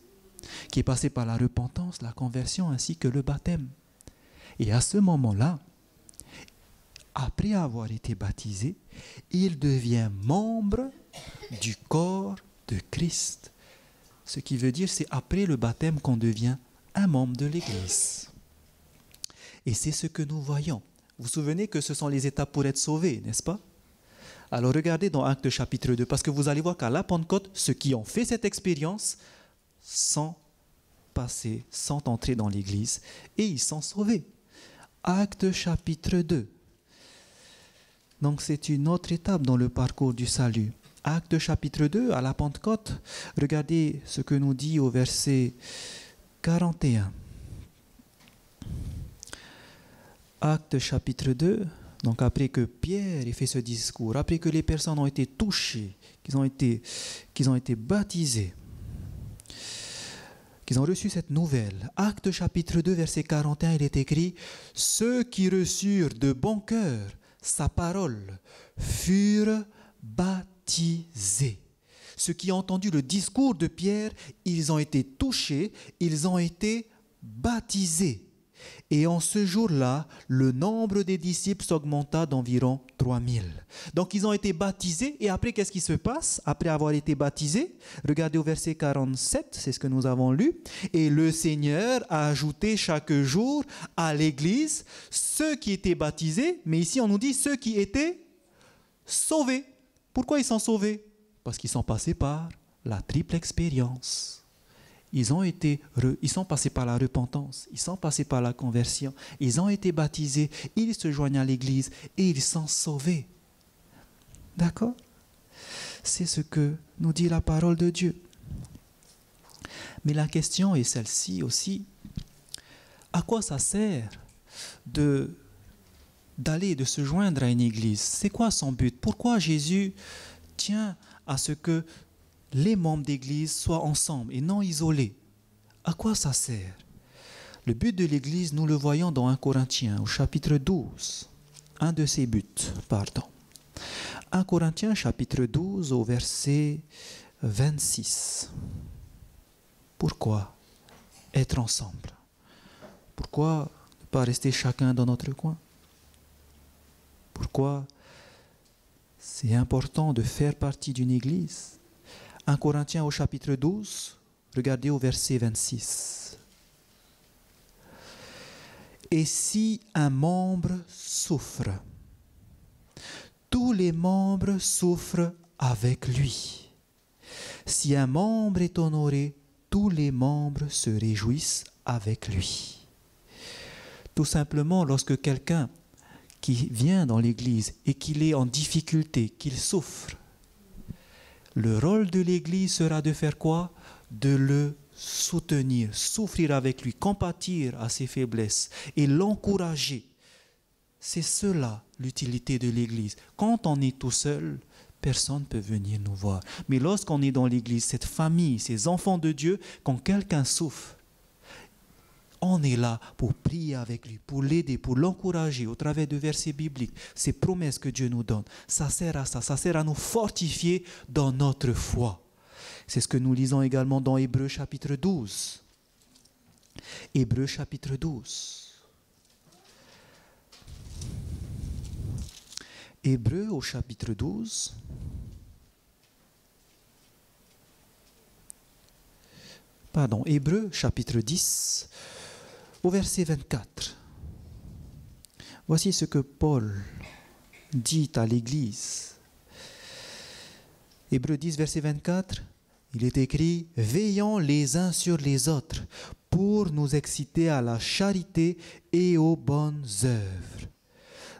qui est passé par la repentance, la conversion ainsi que le baptême. Et à ce moment-là, après avoir été baptisé, il devient membre du corps de Christ. Ce qui veut dire, c'est après le baptême qu'on devient un membre de l'Église. Et c'est ce que nous voyons. Vous vous souvenez que ce sont les étapes pour être sauvé, n'est-ce pas? Alors regardez dans Actes chapitre 2, parce que vous allez voir qu'à la Pentecôte, ceux qui ont fait cette expérience sont passés, sont entrés dans l'Église et ils sont sauvés. Actes chapitre 2. Donc c'est une autre étape dans le parcours du salut. Actes chapitre 2, à la Pentecôte, regardez ce que nous dit au verset 41. Actes chapitre 2. Donc après que Pierre ait fait ce discours, après que les personnes ont été touchées, qu'ils ont été baptisés, qu'ils ont reçu cette nouvelle, Actes chapitre 2, verset 41, il est écrit « Ceux qui reçurent de bon cœur sa parole furent baptisés. » Ceux qui ont entendu le discours de Pierre, ils ont été touchés, ils ont été baptisés. Et en ce jour-là, le nombre des disciples s'augmenta d'environ 3000. Donc ils ont été baptisés et après qu'est-ce qui se passe? Après avoir été baptisés, regardez au verset 47, c'est ce que nous avons lu. Et le Seigneur a ajouté chaque jour à l'Église ceux qui étaient baptisés, mais ici on nous dit ceux qui étaient sauvés. Pourquoi ils sont sauvés? Parce qu'ils sont passés par la triple expérience. Ils sont passés par la repentance, ils sont passés par la conversion, ils ont été baptisés, ils se joignent à l'Église et ils sont sauvés. D'accord? C'est ce que nous dit la parole de Dieu. Mais la question est celle-ci aussi. À quoi ça sert de se joindre à une Église? C'est quoi son but? Pourquoi Jésus tient à ce que les membres d'Église soient ensemble et non isolés? À quoi ça sert? Le but de l'Église, nous le voyons dans 1 Corinthiens, au chapitre 12. Un de ses buts, pardon. 1 Corinthiens, chapitre 12, au verset 26. Pourquoi être ensemble? Pourquoi ne pas rester chacun dans notre coin? Pourquoi c'est important de faire partie d'une Église? 1 Corinthiens au chapitre 12, regardez au verset 26. Et si un membre souffre, tous les membres souffrent avec lui. Si un membre est honoré, tous les membres se réjouissent avec lui. Tout simplement, lorsque quelqu'un qui vient dans l'Église et qu'il est en difficulté, qu'il souffre, le rôle de l'Église sera de faire quoi? De le soutenir, souffrir avec lui, compatir à ses faiblesses et l'encourager. C'est cela l'utilité de l'Église. Quand on est tout seul, personne ne peut venir nous voir. Mais lorsqu'on est dans l'Église, cette famille, ces enfants de Dieu, quand quelqu'un souffre, on est là pour prier avec lui, pour l'aider, pour l'encourager au travers de versets bibliques, ces promesses que Dieu nous donne. Ça sert à ça, ça sert à nous fortifier dans notre foi. C'est ce que nous lisons également dans Hébreux chapitre 12. Hébreux chapitre 12. Hébreux au chapitre 12. Pardon, Hébreux chapitre 10. Au verset 24, voici ce que Paul dit à l'Église. Hébreux 10, verset 24, il est écrit « Veillons les uns sur les autres pour nous exciter à la charité et aux bonnes œuvres.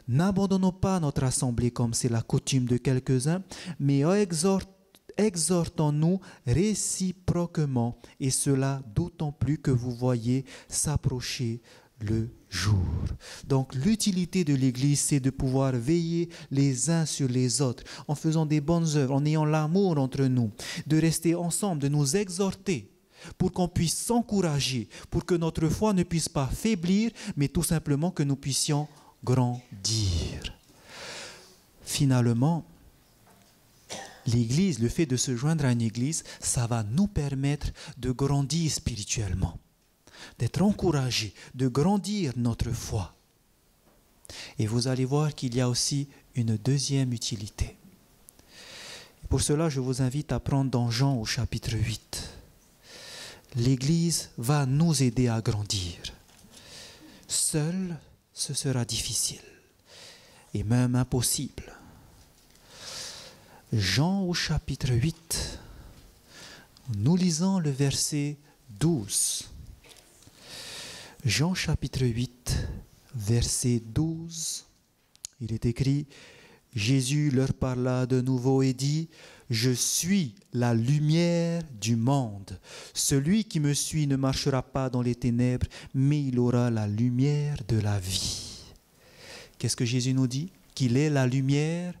N'abandonnons pas notre assemblée comme c'est la coutume de quelques-uns, mais exhortons-nous réciproquement, et cela d'autant plus que vous voyez s'approcher le jour. Donc l'utilité de l'Église, c'est de pouvoir veiller les uns sur les autres, en faisant des bonnes œuvres, en ayant l'amour entre nous, de rester ensemble, de nous exhorter, pour qu'on puisse s'encourager, pour que notre foi ne puisse pas faiblir, mais tout simplement que nous puissions grandir. Finalement, l'Église, le fait de se joindre à une Église, ça va nous permettre de grandir spirituellement, d'être encouragés, de grandir notre foi. Et vous allez voir qu'il y a aussi une deuxième utilité. Pour cela, je vous invite à prendre dans Jean au chapitre 8. L'Église va nous aider à grandir. Seul, ce sera difficile et même impossible. Jean au chapitre 8, nous lisons le verset 12. Jean chapitre 8, verset 12, il est écrit: Jésus leur parla de nouveau et dit: Je suis la lumière du monde. Celui qui me suit ne marchera pas dans les ténèbres, mais il aura la lumière de la vie. Qu'est-ce que Jésus nous dit? Qu'il est la lumière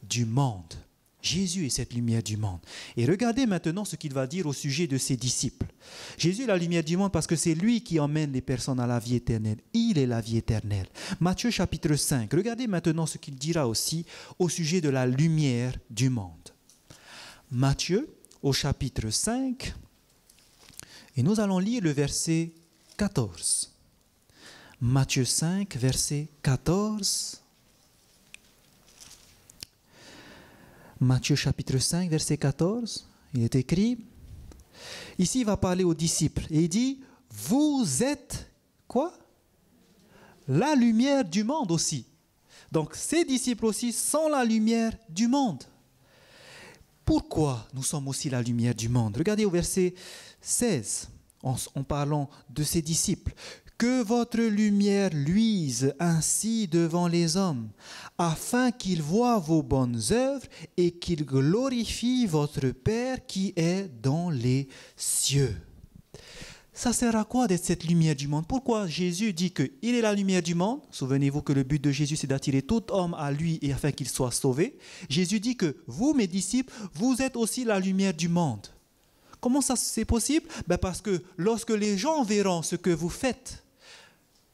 du monde. Jésus est cette lumière du monde. Et regardez maintenant ce qu'il va dire au sujet de ses disciples. Jésus est la lumière du monde parce que c'est lui qui emmène les personnes à la vie éternelle. Il est la vie éternelle. Matthieu chapitre 5. Regardez maintenant ce qu'il dira aussi au sujet de la lumière du monde. Matthieu au chapitre 5. Et nous allons lire le verset 14. Matthieu 5, verset 14. Matthieu chapitre 5, verset 14, il est écrit, ici il va parler aux disciples, et il dit, vous êtes quoi? La lumière du monde aussi. Donc ces disciples aussi sont la lumière du monde. Pourquoi nous sommes aussi la lumière du monde? Regardez au verset 16, en parlant de ces disciples. Que votre lumière luise ainsi devant les hommes, afin qu'ils voient vos bonnes œuvres et qu'ils glorifient votre Père qui est dans les cieux. Ça sert à quoi d'être cette lumière du monde? Pourquoi Jésus dit qu'il est la lumière du monde? Souvenez-vous que le but de Jésus, c'est d'attirer tout homme à lui et afin qu'il soit sauvé. Jésus dit que vous, mes disciples, vous êtes aussi la lumière du monde. Comment ça c'est possible? Parce que lorsque les gens verront ce que vous faites,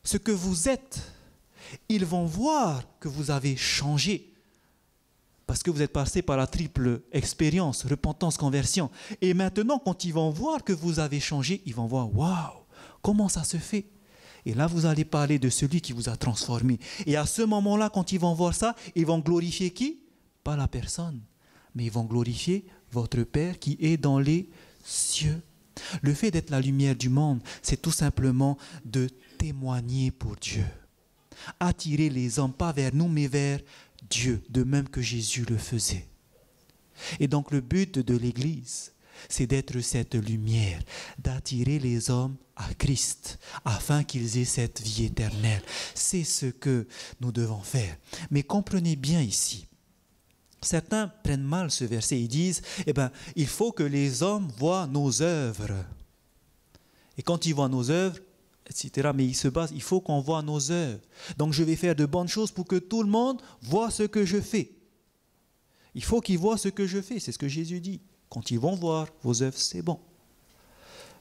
ce que vous êtes, ils vont voir que vous avez changé. Parce que vous êtes passé par la triple expérience, repentance, conversion. Et maintenant, quand ils vont voir que vous avez changé, ils vont voir, waouh, comment ça se fait? Et là, vous allez parler de celui qui vous a transformé. Et à ce moment-là, quand ils vont voir ça, ils vont glorifier qui? Pas la personne, mais ils vont glorifier votre Père qui est dans les cieux. Le fait d'être la lumière du monde, c'est tout simplement de témoigner pour Dieu. Attirer les hommes, pas vers nous, mais vers Dieu, de même que Jésus le faisait. Et donc le but de l'Église, c'est d'être cette lumière, d'attirer les hommes à Christ, afin qu'ils aient cette vie éternelle. C'est ce que nous devons faire. Mais comprenez bien ici, certains prennent mal ce verset, ils disent, il faut que les hommes voient nos œuvres. Et quand ils voient nos œuvres, etc., mais ils se basent, il faut qu'on voit nos œuvres. Donc je vais faire de bonnes choses pour que tout le monde voit ce que je fais. Il faut qu'ils voient ce que je fais, c'est ce que Jésus dit. Quand ils vont voir vos œuvres, c'est bon.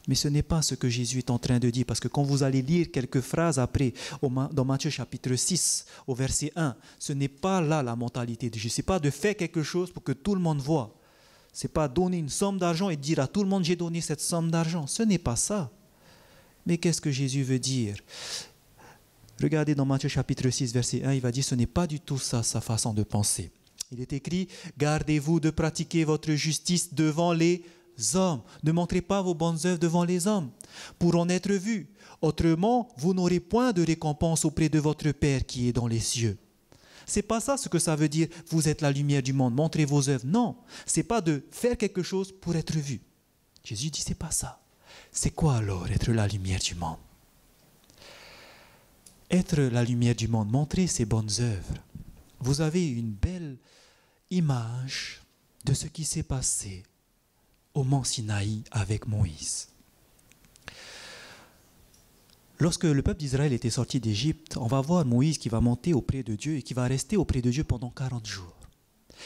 Mais ce n'est pas ce que Jésus est en train de dire, parce que quand vous allez lire quelques phrases après, dans Matthieu chapitre 6, au verset 1, ce n'est pas là la mentalité de Jésus. Ce n'est pas de faire quelque chose pour que tout le monde voit. Ce n'est pas donner une somme d'argent et dire à tout le monde, j'ai donné cette somme d'argent. Ce n'est pas ça. Mais qu'est-ce que Jésus veut dire? Regardez dans Matthieu chapitre 6, verset 1, il va dire, ce n'est pas du tout ça sa façon de penser. Il est écrit, gardez-vous de pratiquer votre justice devant les hommes. Ne montrez pas vos bonnes œuvres devant les hommes, pour en être vus. Autrement, vous n'aurez point de récompense auprès de votre Père qui est dans les cieux. C'est pas ça ce que ça veut dire, vous êtes la lumière du monde, montrez vos œuvres. Non, c'est pas de faire quelque chose pour être vu. Jésus dit, c'est pas ça. C'est quoi alors être la lumière du monde? Être la lumière du monde, montrer ses bonnes œuvres. Vous avez une belle image de ce qui s'est passé au mont Sinaï avec Moïse. Lorsque le peuple d'Israël était sorti d'Égypte, on va voir Moïse qui va monter auprès de Dieu et qui va rester auprès de Dieu pendant 40 jours.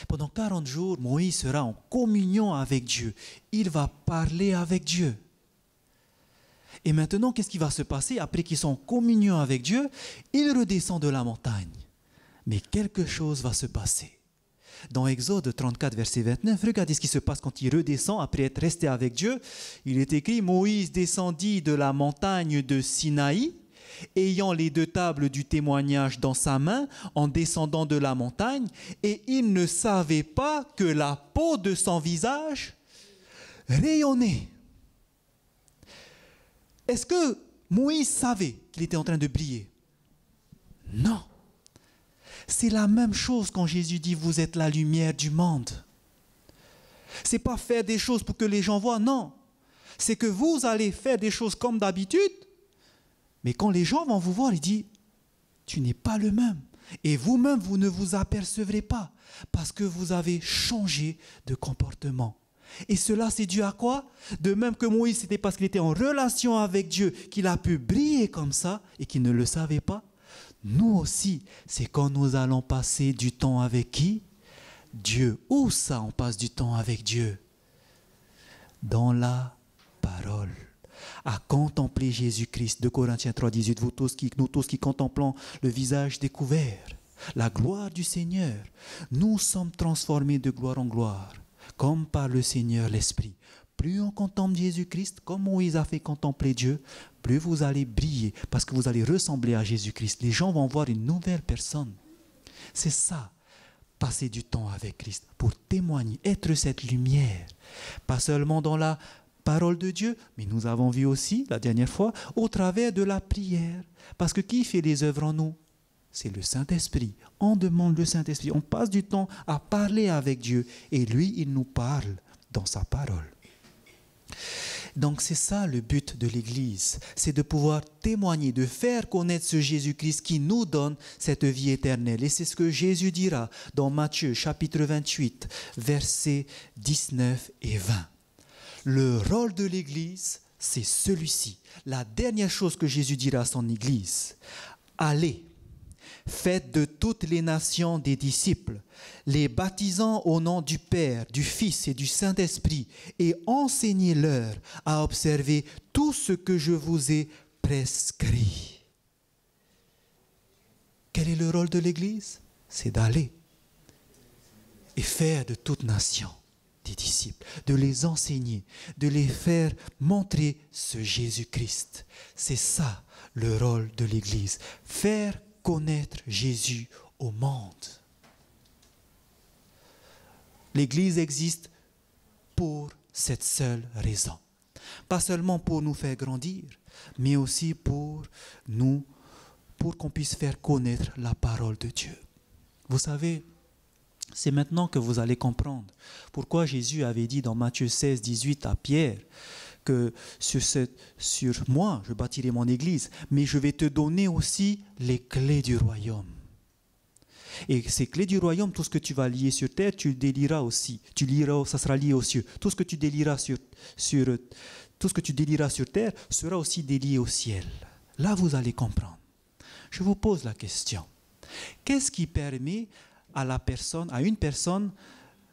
Pendant 40 jours, Moïse sera en communion avec Dieu. Il va parler avec Dieu. Et maintenant, qu'est-ce qui va se passer? Après qu'ils sont en communion avec Dieu, il redescend de la montagne. Mais quelque chose va se passer. Dans Exode 34, verset 29, regardez ce qui se passe quand il redescend après être resté avec Dieu. Il est écrit, Moïse descendit de la montagne de Sinaï, ayant les 2 tables du témoignage dans sa main, en descendant de la montagne, et il ne savait pas que la peau de son visage rayonnait. Est-ce que Moïse savait qu'il était en train de briller? Non. C'est la même chose quand Jésus dit « Vous êtes la lumière du monde ». Ce n'est pas faire des choses pour que les gens voient, non. C'est que vous allez faire des choses comme d'habitude, mais quand les gens vont vous voir, ils disent « Tu n'es pas le même ». Et vous-même, vous ne vous apercevrez pas parce que vous avez changé de comportement. Et cela, c'est dû à quoi? De même que Moïse, c'était parce qu'il était en relation avec Dieu qu'il a pu briller comme ça et qu'il ne le savait pas. Nous aussi, c'est quand nous allons passer du temps avec qui? Dieu. Où ça, on passe du temps avec Dieu? Dans la parole. À contempler Jésus-Christ. 2 Corinthiens 3, 18. Nous tous qui contemplons le visage découvert, la gloire du Seigneur, nous sommes transformés de gloire en gloire, comme par le Seigneur l'Esprit. Plus on contemple Jésus-Christ, comme Moïse a fait contempler Dieu, plus vous allez briller, parce que vous allez ressembler à Jésus-Christ. Les gens vont voir une nouvelle personne. C'est ça, passer du temps avec Christ, pour témoigner, être cette lumière. Pas seulement dans la parole de Dieu, mais nous avons vu aussi, la dernière fois, au travers de la prière. Parce que qui fait les œuvres en nous? C'est le Saint-Esprit. On demande le Saint-Esprit. On passe du temps à parler avec Dieu. Et lui, il nous parle dans sa parole. Donc c'est ça le but de l'Église. C'est de pouvoir témoigner, de faire connaître ce Jésus-Christ qui nous donne cette vie éternelle. Et c'est ce que Jésus dira dans Matthieu chapitre 28, versets 19 et 20. Le rôle de l'Église, c'est celui-ci. La dernière chose que Jésus dira à son Église. Allez. Faites de toutes les nations des disciples, les baptisant au nom du Père, du Fils et du Saint-Esprit, et enseignez-leur à observer tout ce que je vous ai prescrit. Quel est le rôle de l'Église? C'est d'aller et faire de toute nation des disciples, de les enseigner, de les faire montrer ce Jésus-Christ. C'est ça le rôle de l'Église, faire connaître Jésus au monde. L'Église existe pour cette seule raison. Pas seulement pour nous faire grandir, mais aussi pour qu'on puisse faire connaître la parole de Dieu. Vous savez, c'est maintenant que vous allez comprendre pourquoi Jésus avait dit dans Matthieu 16, 18 à Pierre que sur moi, je bâtirai mon église, mais je vais te donner aussi les clés du royaume. Et ces clés du royaume, tout ce que tu vas lier sur terre, tu le délieras aussi. Tu lieras, ça sera lié aux cieux. Tout ce que tu délieras sur terre sera aussi délié au ciel. Là, vous allez comprendre. Je vous pose la question. Qu'est-ce qui permet à une personne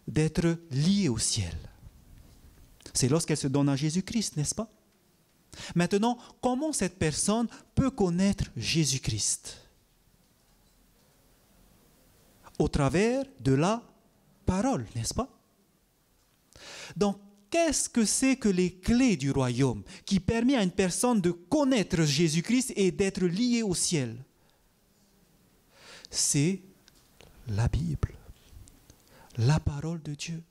d'être liée au ciel? C'est lorsqu'elle se donne à Jésus-Christ, n'est-ce pas? Maintenant, comment cette personne peut connaître Jésus-Christ? Au travers de la parole, n'est-ce pas? Donc, qu'est-ce que c'est que les clés du royaume qui permet à une personne de connaître Jésus-Christ et d'être liée au ciel? C'est la Bible, la parole de Dieu.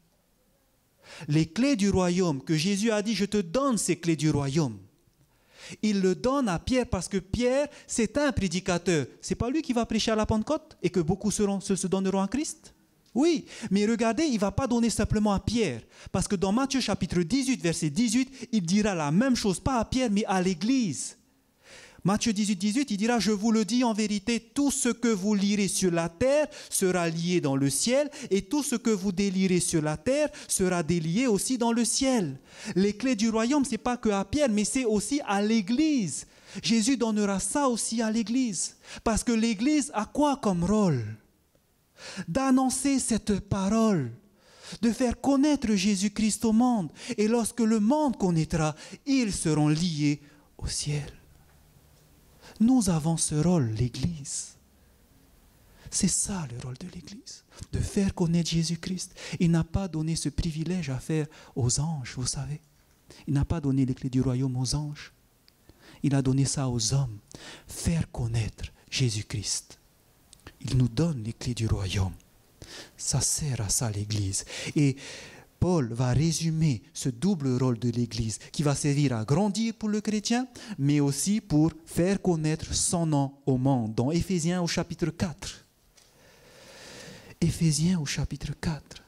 Les clés du royaume, que Jésus a dit, je te donne ces clés du royaume. Il le donne à Pierre parce que Pierre, c'est un prédicateur. Ce n'est pas lui qui va prêcher à la Pentecôte et que beaucoup se donneront à Christ? Oui, mais regardez, il ne va pas donner simplement à Pierre. Parce que dans Matthieu chapitre 18, verset 18, il dira la même chose, pas à Pierre, mais à l'Église. Matthieu 18, 18, il dira, je vous le dis en vérité, tout ce que vous lirez sur la terre sera lié dans le ciel, et tout ce que vous délirez sur la terre sera délié aussi dans le ciel. Les clés du royaume, ce n'est pas que à Pierre, mais c'est aussi à l'Église. Jésus donnera ça aussi à l'Église. Parce que l'Église a quoi comme rôle? D'annoncer cette parole, de faire connaître Jésus-Christ au monde. Et lorsque le monde connaîtra, ils seront liés au ciel. Nous avons ce rôle, l'Église. C'est ça le rôle de l'Église, de faire connaître Jésus-Christ. Il n'a pas donné ce privilège à faire aux anges, vous savez. Il n'a pas donné les clés du royaume aux anges. Il a donné ça aux hommes, faire connaître Jésus-Christ. Il nous donne les clés du royaume. Ça sert à ça l'Église. Et Paul va résumer ce double rôle de l'Église qui va servir à grandir pour le chrétien, mais aussi pour faire connaître son nom au monde. Dans Éphésiens au chapitre 4. Éphésiens au chapitre 4.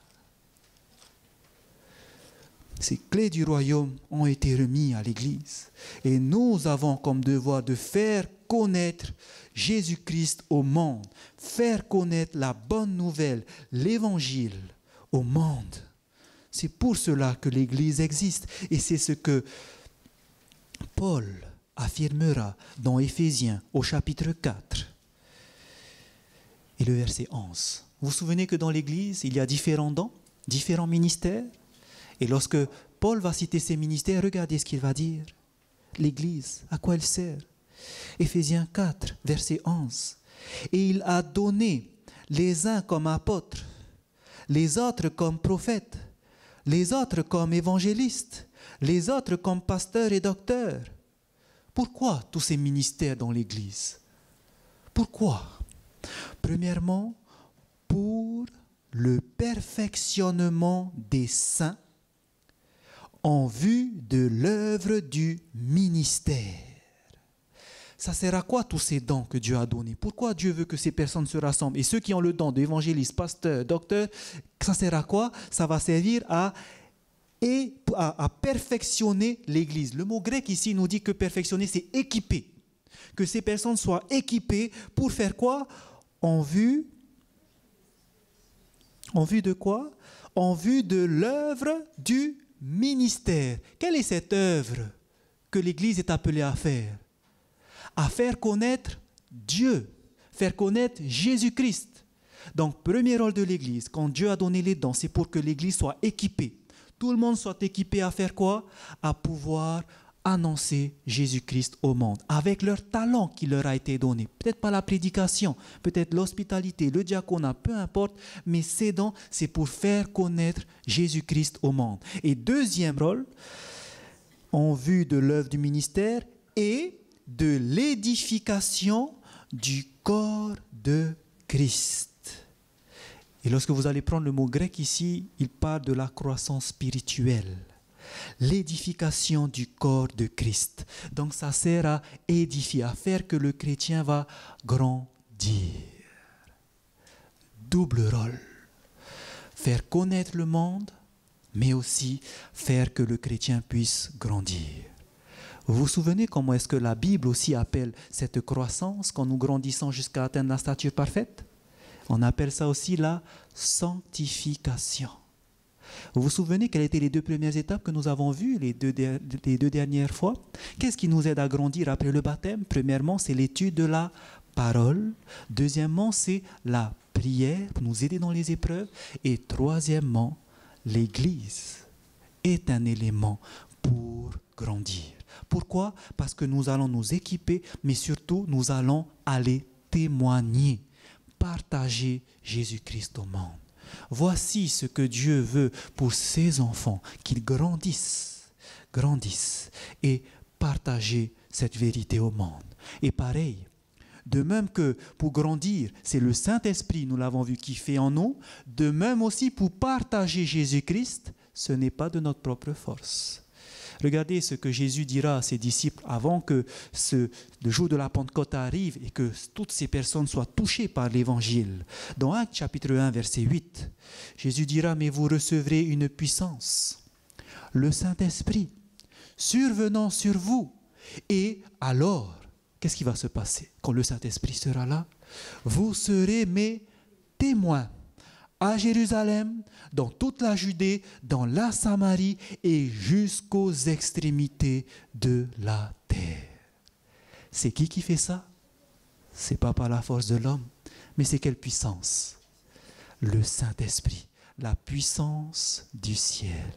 Ces clés du royaume ont été remises à l'Église. Et nous avons comme devoir de faire connaître Jésus-Christ au monde. Faire connaître la bonne nouvelle, l'Évangile au monde. C'est pour cela que l'Église existe. Et c'est ce que Paul affirmera dans Éphésiens au chapitre 4 et le verset 11. Vous vous souvenez que dans l'Église, il y a différents dons, différents ministères. Et lorsque Paul va citer ces ministères, regardez ce qu'il va dire. L'Église, à quoi elle sert? Éphésiens 4, verset 11. Et il a donné les uns comme apôtres, les autres comme prophètes, les autres comme évangélistes, les autres comme pasteurs et docteurs. Pourquoi tous ces ministères dans l'Église? Pourquoi? Premièrement, pour le perfectionnement des saints en vue de l'œuvre du ministère. Ça sert à quoi tous ces dons que Dieu a donnés? Pourquoi Dieu veut que ces personnes se rassemblent? Et ceux qui ont le don d'évangéliste, pasteur, docteur, ça sert à quoi? Ça va servir à perfectionner l'Église. Le mot grec ici nous dit que perfectionner, c'est équiper. Que ces personnes soient équipées pour faire quoi? En vue de quoi? En vue de l'œuvre du ministère. Quelle est cette œuvre que l'Église est appelée à faire? À faire connaître Dieu, faire connaître Jésus-Christ. Donc, premier rôle de l'Église, quand Dieu a donné les dons, c'est pour que l'Église soit équipée. Tout le monde soit équipé à faire quoi? À pouvoir annoncer Jésus-Christ au monde, avec leur talent qui leur a été donné. Peut-être pas la prédication, peut-être l'hospitalité, le diaconat, peu importe, mais ces dons, c'est pour faire connaître Jésus-Christ au monde. Et deuxième rôle, en vue de l'œuvre du ministère et de l'édification du corps de Christ. Et lorsque vous allez prendre le mot grec ici, il parle de la croissance spirituelle. L'édification du corps de Christ. Donc ça sert à édifier, à faire que le chrétien va grandir. Double rôle. Faire connaître le monde, mais aussi faire que le chrétien puisse grandir. Vous vous souvenez comment est-ce que la Bible aussi appelle cette croissance quand nous grandissons jusqu'à atteindre la stature parfaite? On appelle ça aussi la sanctification. Vous vous souvenez quelles étaient les deux premières étapes que nous avons vues les deux dernières fois? Qu'est-ce qui nous aide à grandir après le baptême? Premièrement, c'est l'étude de la parole. Deuxièmement, c'est la prière pour nous aider dans les épreuves. Et troisièmement, l'Église est un élément pour grandir. Pourquoi? Parce que nous allons nous équiper, mais surtout nous allons aller témoigner, partager Jésus-Christ au monde. Voici ce que Dieu veut pour ses enfants, qu'ils grandissent et partagent cette vérité au monde. Et pareil, de même que pour grandir, c'est le Saint-Esprit, nous l'avons vu, qui fait en nous, de même aussi pour partager Jésus-Christ, ce n'est pas de notre propre force. Regardez ce que Jésus dira à ses disciples avant que le jour de la Pentecôte arrive et que toutes ces personnes soient touchées par l'Évangile. Dans Actes chapitre 1, verset 8, Jésus dira « Mais vous recevrez une puissance, le Saint-Esprit, survenant sur vous. Et alors, qu'est-ce qui va se passer quand le Saint-Esprit sera là? Vous serez mes témoins à Jérusalem, dans toute la Judée, dans la Samarie et jusqu'aux extrémités de la terre. C'est qui fait ça? Ce n'est pas par la force de l'homme, mais c'est quelle puissance? Le Saint-Esprit, la puissance du ciel.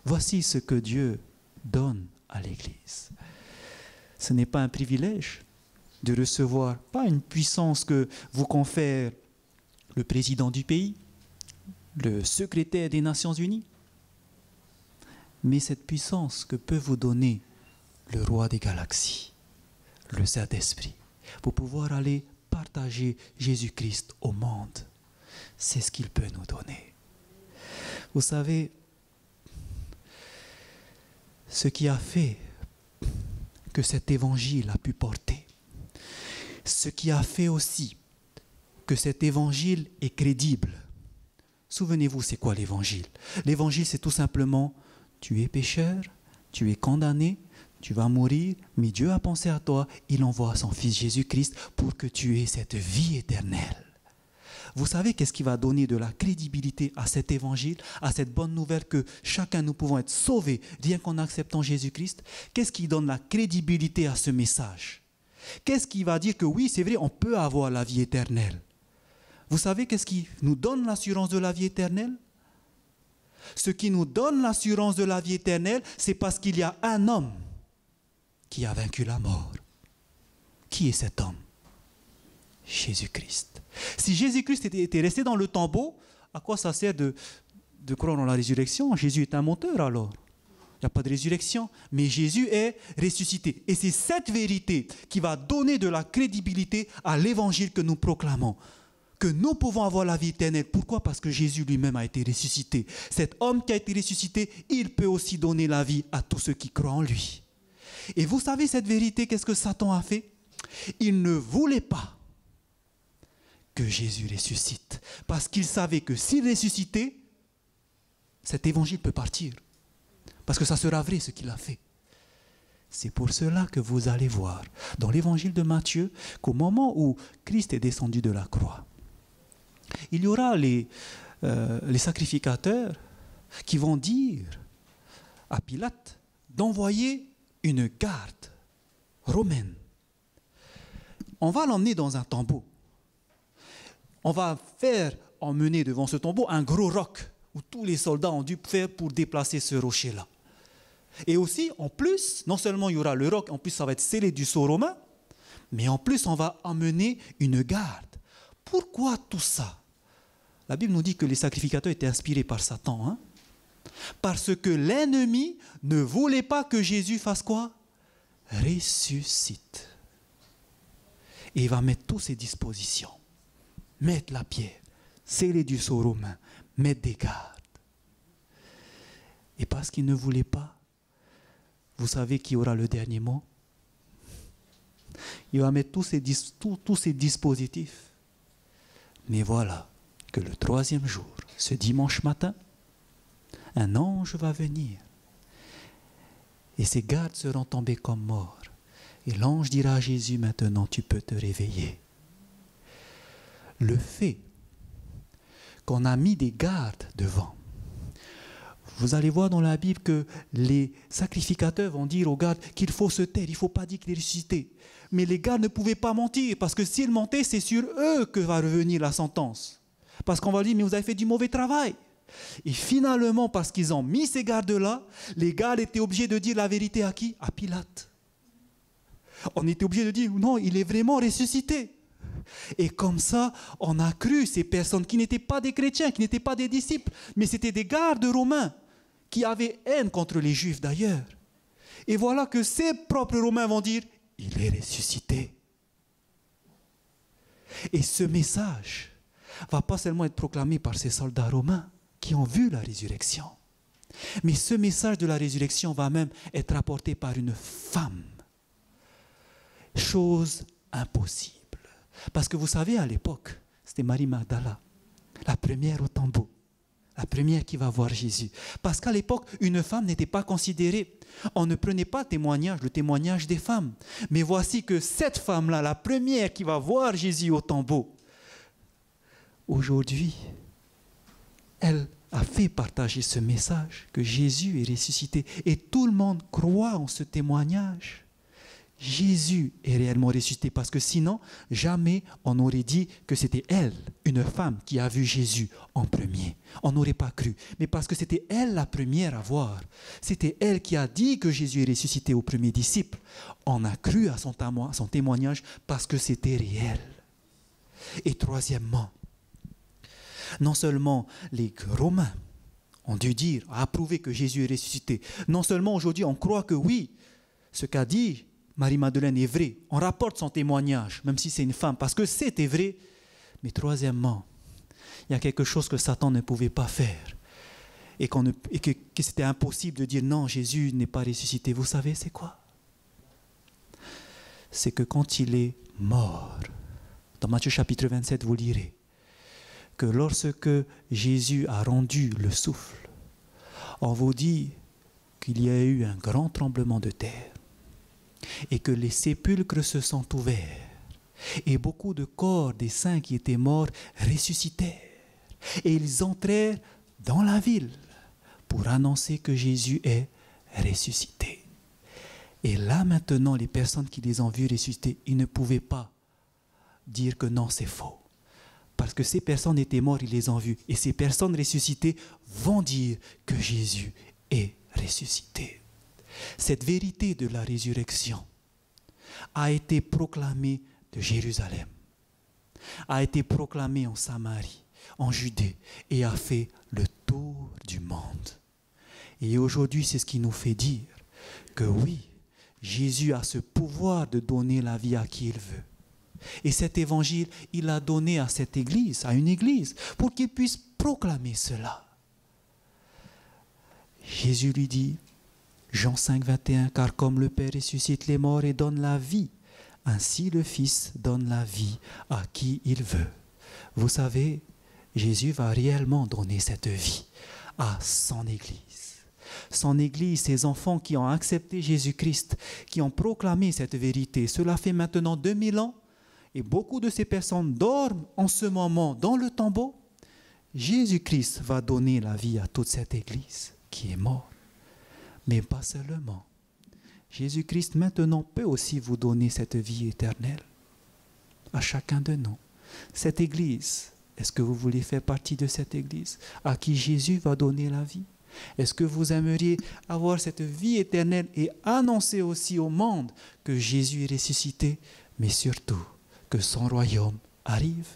Voici ce que Dieu donne à l'Église. Ce n'est pas un privilège de recevoir, pas une puissance que vous confère le président du pays, le secrétaire des Nations Unies, mais cette puissance que peut vous donner le roi des galaxies, le Saint-Esprit, pour pouvoir aller partager Jésus-Christ au monde. C'est ce qu'il peut nous donner. Vous savez, ce qui a fait que cet évangile a pu porter, ce qui a fait aussi que cet évangile est crédible. Souvenez-vous, c'est quoi l'évangile? L'évangile, c'est tout simplement, tu es pécheur, tu es condamné, tu vas mourir, mais Dieu a pensé à toi, il envoie son Fils Jésus-Christ pour que tu aies cette vie éternelle. Vous savez qu'est-ce qui va donner de la crédibilité à cet évangile, à cette bonne nouvelle que chacun nous pouvons être sauvés rien qu'en acceptant Jésus-Christ? Qu'est-ce qui donne la crédibilité à ce message? Qu'est-ce qui va dire que oui, c'est vrai, on peut avoir la vie éternelle? Vous savez qu'est-ce qui nous donne l'assurance de la vie éternelle? Ce qui nous donne l'assurance de la vie éternelle, c'est parce qu'il y a un homme qui a vaincu la mort. Qui est cet homme? Jésus-Christ. Si Jésus-Christ était resté dans le tombeau, à quoi ça sert de croire en la résurrection? Jésus est un menteur alors. Il n'y a pas de résurrection, mais Jésus est ressuscité. Et c'est cette vérité qui va donner de la crédibilité à l'évangile que nous proclamons. Que nous pouvons avoir la vie éternelle. Pourquoi? Parce que Jésus lui-même a été ressuscité. Cet homme qui a été ressuscité, il peut aussi donner la vie à tous ceux qui croient en lui. Et vous savez cette vérité, qu'est-ce que Satan a fait? Il ne voulait pas que Jésus ressuscite. Parce qu'il savait que s'il ressuscitait, cet évangile peut partir. Parce que ça sera vrai ce qu'il a fait. C'est pour cela que vous allez voir dans l'évangile de Matthieu qu'au moment où Christ est descendu de la croix, il y aura les sacrificateurs qui vont dire à Pilate d'envoyer une garde romaine. On va l'emmener dans un tombeau. On va faire emmener devant ce tombeau un gros roc où tous les soldats ont dû faire pour déplacer ce rocher-là. Et aussi, en plus, non seulement il y aura le roc, en plus ça va être scellé du sceau romain, mais en plus on va emmener une garde. Pourquoi tout ça? La Bible nous dit que les sacrificateurs étaient inspirés par Satan. Hein? Parce que l'ennemi ne voulait pas que Jésus fasse quoi? Ressuscite. Et il va mettre toutes ses dispositions. Mettre la pierre, sceller du sceau romain, mettre des gardes. Et parce qu'il ne voulait pas, vous savez qui aura le dernier mot? Il va mettre tous ces dispositifs. Mais voilà que le 3e jour, ce dimanche matin, un ange va venir. Et ces gardes seront tombés comme morts. Et l'ange dira à Jésus, maintenant tu peux te réveiller. Le fait qu'on a mis des gardes devant, vous allez voir dans la Bible que les sacrificateurs vont dire aux gardes qu'il faut se taire, il ne faut pas dire qu'il est ressuscité. Mais les gardes ne pouvaient pas mentir, parce que s'ils mentaient, c'est sur eux que va revenir la sentence. Parce qu'on va dire, mais vous avez fait du mauvais travail. Et finalement, parce qu'ils ont mis ces gardes-là, les gardes étaient obligés de dire la vérité à qui? À Pilate. On était obligé de dire, non, il est vraiment ressuscité. Et comme ça, on a cru ces personnes qui n'étaient pas des chrétiens, qui n'étaient pas des disciples, mais c'était des gardes romains qui avaient haine contre les Juifs d'ailleurs. Et voilà que ces propres Romains vont dire, il est ressuscité. Et ce message va pas seulement être proclamé par ces soldats romains qui ont vu la résurrection, mais ce message de la résurrection va même être apporté par une femme. Chose impossible. Parce que vous savez, à l'époque, c'était Marie Magdala, la première au tombeau. la première qui va voir Jésus. Parce qu'à l'époque, une femme n'était pas considérée. On ne prenait pas le témoignage des femmes. Mais voici que cette femme-là, la première qui va voir Jésus au tombeau, aujourd'hui, elle a fait partager ce message que Jésus est ressuscité. Et tout le monde croit en ce témoignage. Jésus est réellement ressuscité parce que sinon, jamais on aurait dit que c'était elle, une femme, qui a vu Jésus en premier. On n'aurait pas cru. Mais parce que c'était elle la première à voir. C'était elle qui a dit que Jésus est ressuscité aux premiers disciples. On a cru à son témoignage parce que c'était réel. Et troisièmement, non seulement les Romains ont dû dire, approuver que Jésus est ressuscité. Non seulement aujourd'hui on croit que oui, ce qu'a dit Marie-Madeleine est vrai. On rapporte son témoignage, même si c'est une femme, parce que c'était vrai. Mais troisièmement, il y a quelque chose que Satan ne pouvait pas faire. Et que c'était impossible de dire non, Jésus n'est pas ressuscité. Vous savez, c'est quoi? C'est que quand il est mort, dans Matthieu chapitre 27, vous lirez, que lorsque Jésus a rendu le souffle, on vous dit qu'il y a eu un grand tremblement de terre. Et que les sépulcres se sont ouverts. Et beaucoup de corps des saints qui étaient morts ressuscitèrent. Et ils entrèrent dans la ville pour annoncer que Jésus est ressuscité. Et là maintenant, les personnes qui les ont vus ressusciter, ils ne pouvaient pas dire que non, c'est faux. Parce que ces personnes étaient mortes, ils les ont vus. Et ces personnes ressuscitées vont dire que Jésus est ressuscité. Cette vérité de la résurrection a été proclamée de Jérusalem, a été proclamée en Samarie, en Judée et a fait le tour du monde. Et aujourd'hui, c'est ce qui nous fait dire que oui, Jésus a ce pouvoir de donner la vie à qui il veut. Et cet évangile, il l'a donné à cette église, à une église, pour qu'il puisse proclamer cela. Jésus lui dit, Jean 5, 21, car comme le Père ressuscite les morts et donne la vie, ainsi le Fils donne la vie à qui il veut. Vous savez, Jésus va réellement donner cette vie à son Église. Son Église, ses enfants qui ont accepté Jésus-Christ, qui ont proclamé cette vérité. Cela fait maintenant 2000 ans et beaucoup de ces personnes dorment en ce moment dans le tombeau. Jésus-Christ va donner la vie à toute cette Église qui est morte. Mais pas seulement. Jésus-Christ maintenant peut aussi vous donner cette vie éternelle à chacun de nous. Cette église, est-ce que vous voulez faire partie de cette église à qui Jésus va donner la vie? Est-ce que vous aimeriez avoir cette vie éternelle et annoncer aussi au monde que Jésus est ressuscité, mais surtout que son royaume arrive?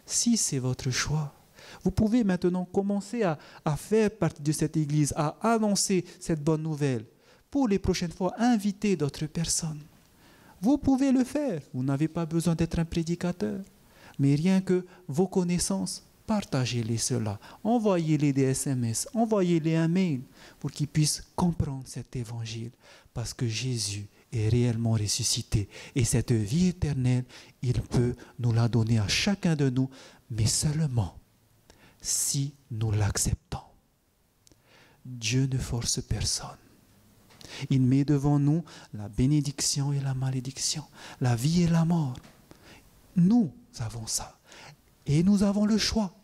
Si c'est votre choix, vous pouvez maintenant commencer à faire partie de cette église, à annoncer cette bonne nouvelle. Pour les prochaines fois, inviter d'autres personnes. Vous pouvez le faire. Vous n'avez pas besoin d'être un prédicateur. Mais rien que vos connaissances, partagez-les cela. Envoyez-les des SMS, envoyez-les un mail pour qu'ils puissent comprendre cet évangile. Parce que Jésus est réellement ressuscité. Et cette vie éternelle, il peut nous la donner à chacun de nous, mais seulement si nous l'acceptons. Dieu ne force personne. Il met devant nous la bénédiction et la malédiction, la vie et la mort. Nous avons ça. Et nous avons le choix.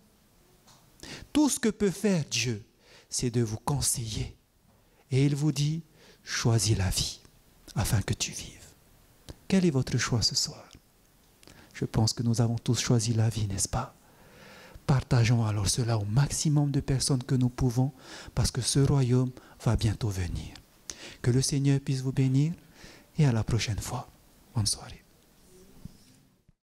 Tout ce que peut faire Dieu, c'est de vous conseiller. Et il vous dit, choisis la vie afin que tu vives. Quel est votre choix ce soir? Je pense que nous avons tous choisi la vie, n'est-ce pas? Partageons alors cela au maximum de personnes que nous pouvons, parce que ce royaume va bientôt venir. Que le Seigneur puisse vous bénir et à la prochaine fois. Bonne soirée.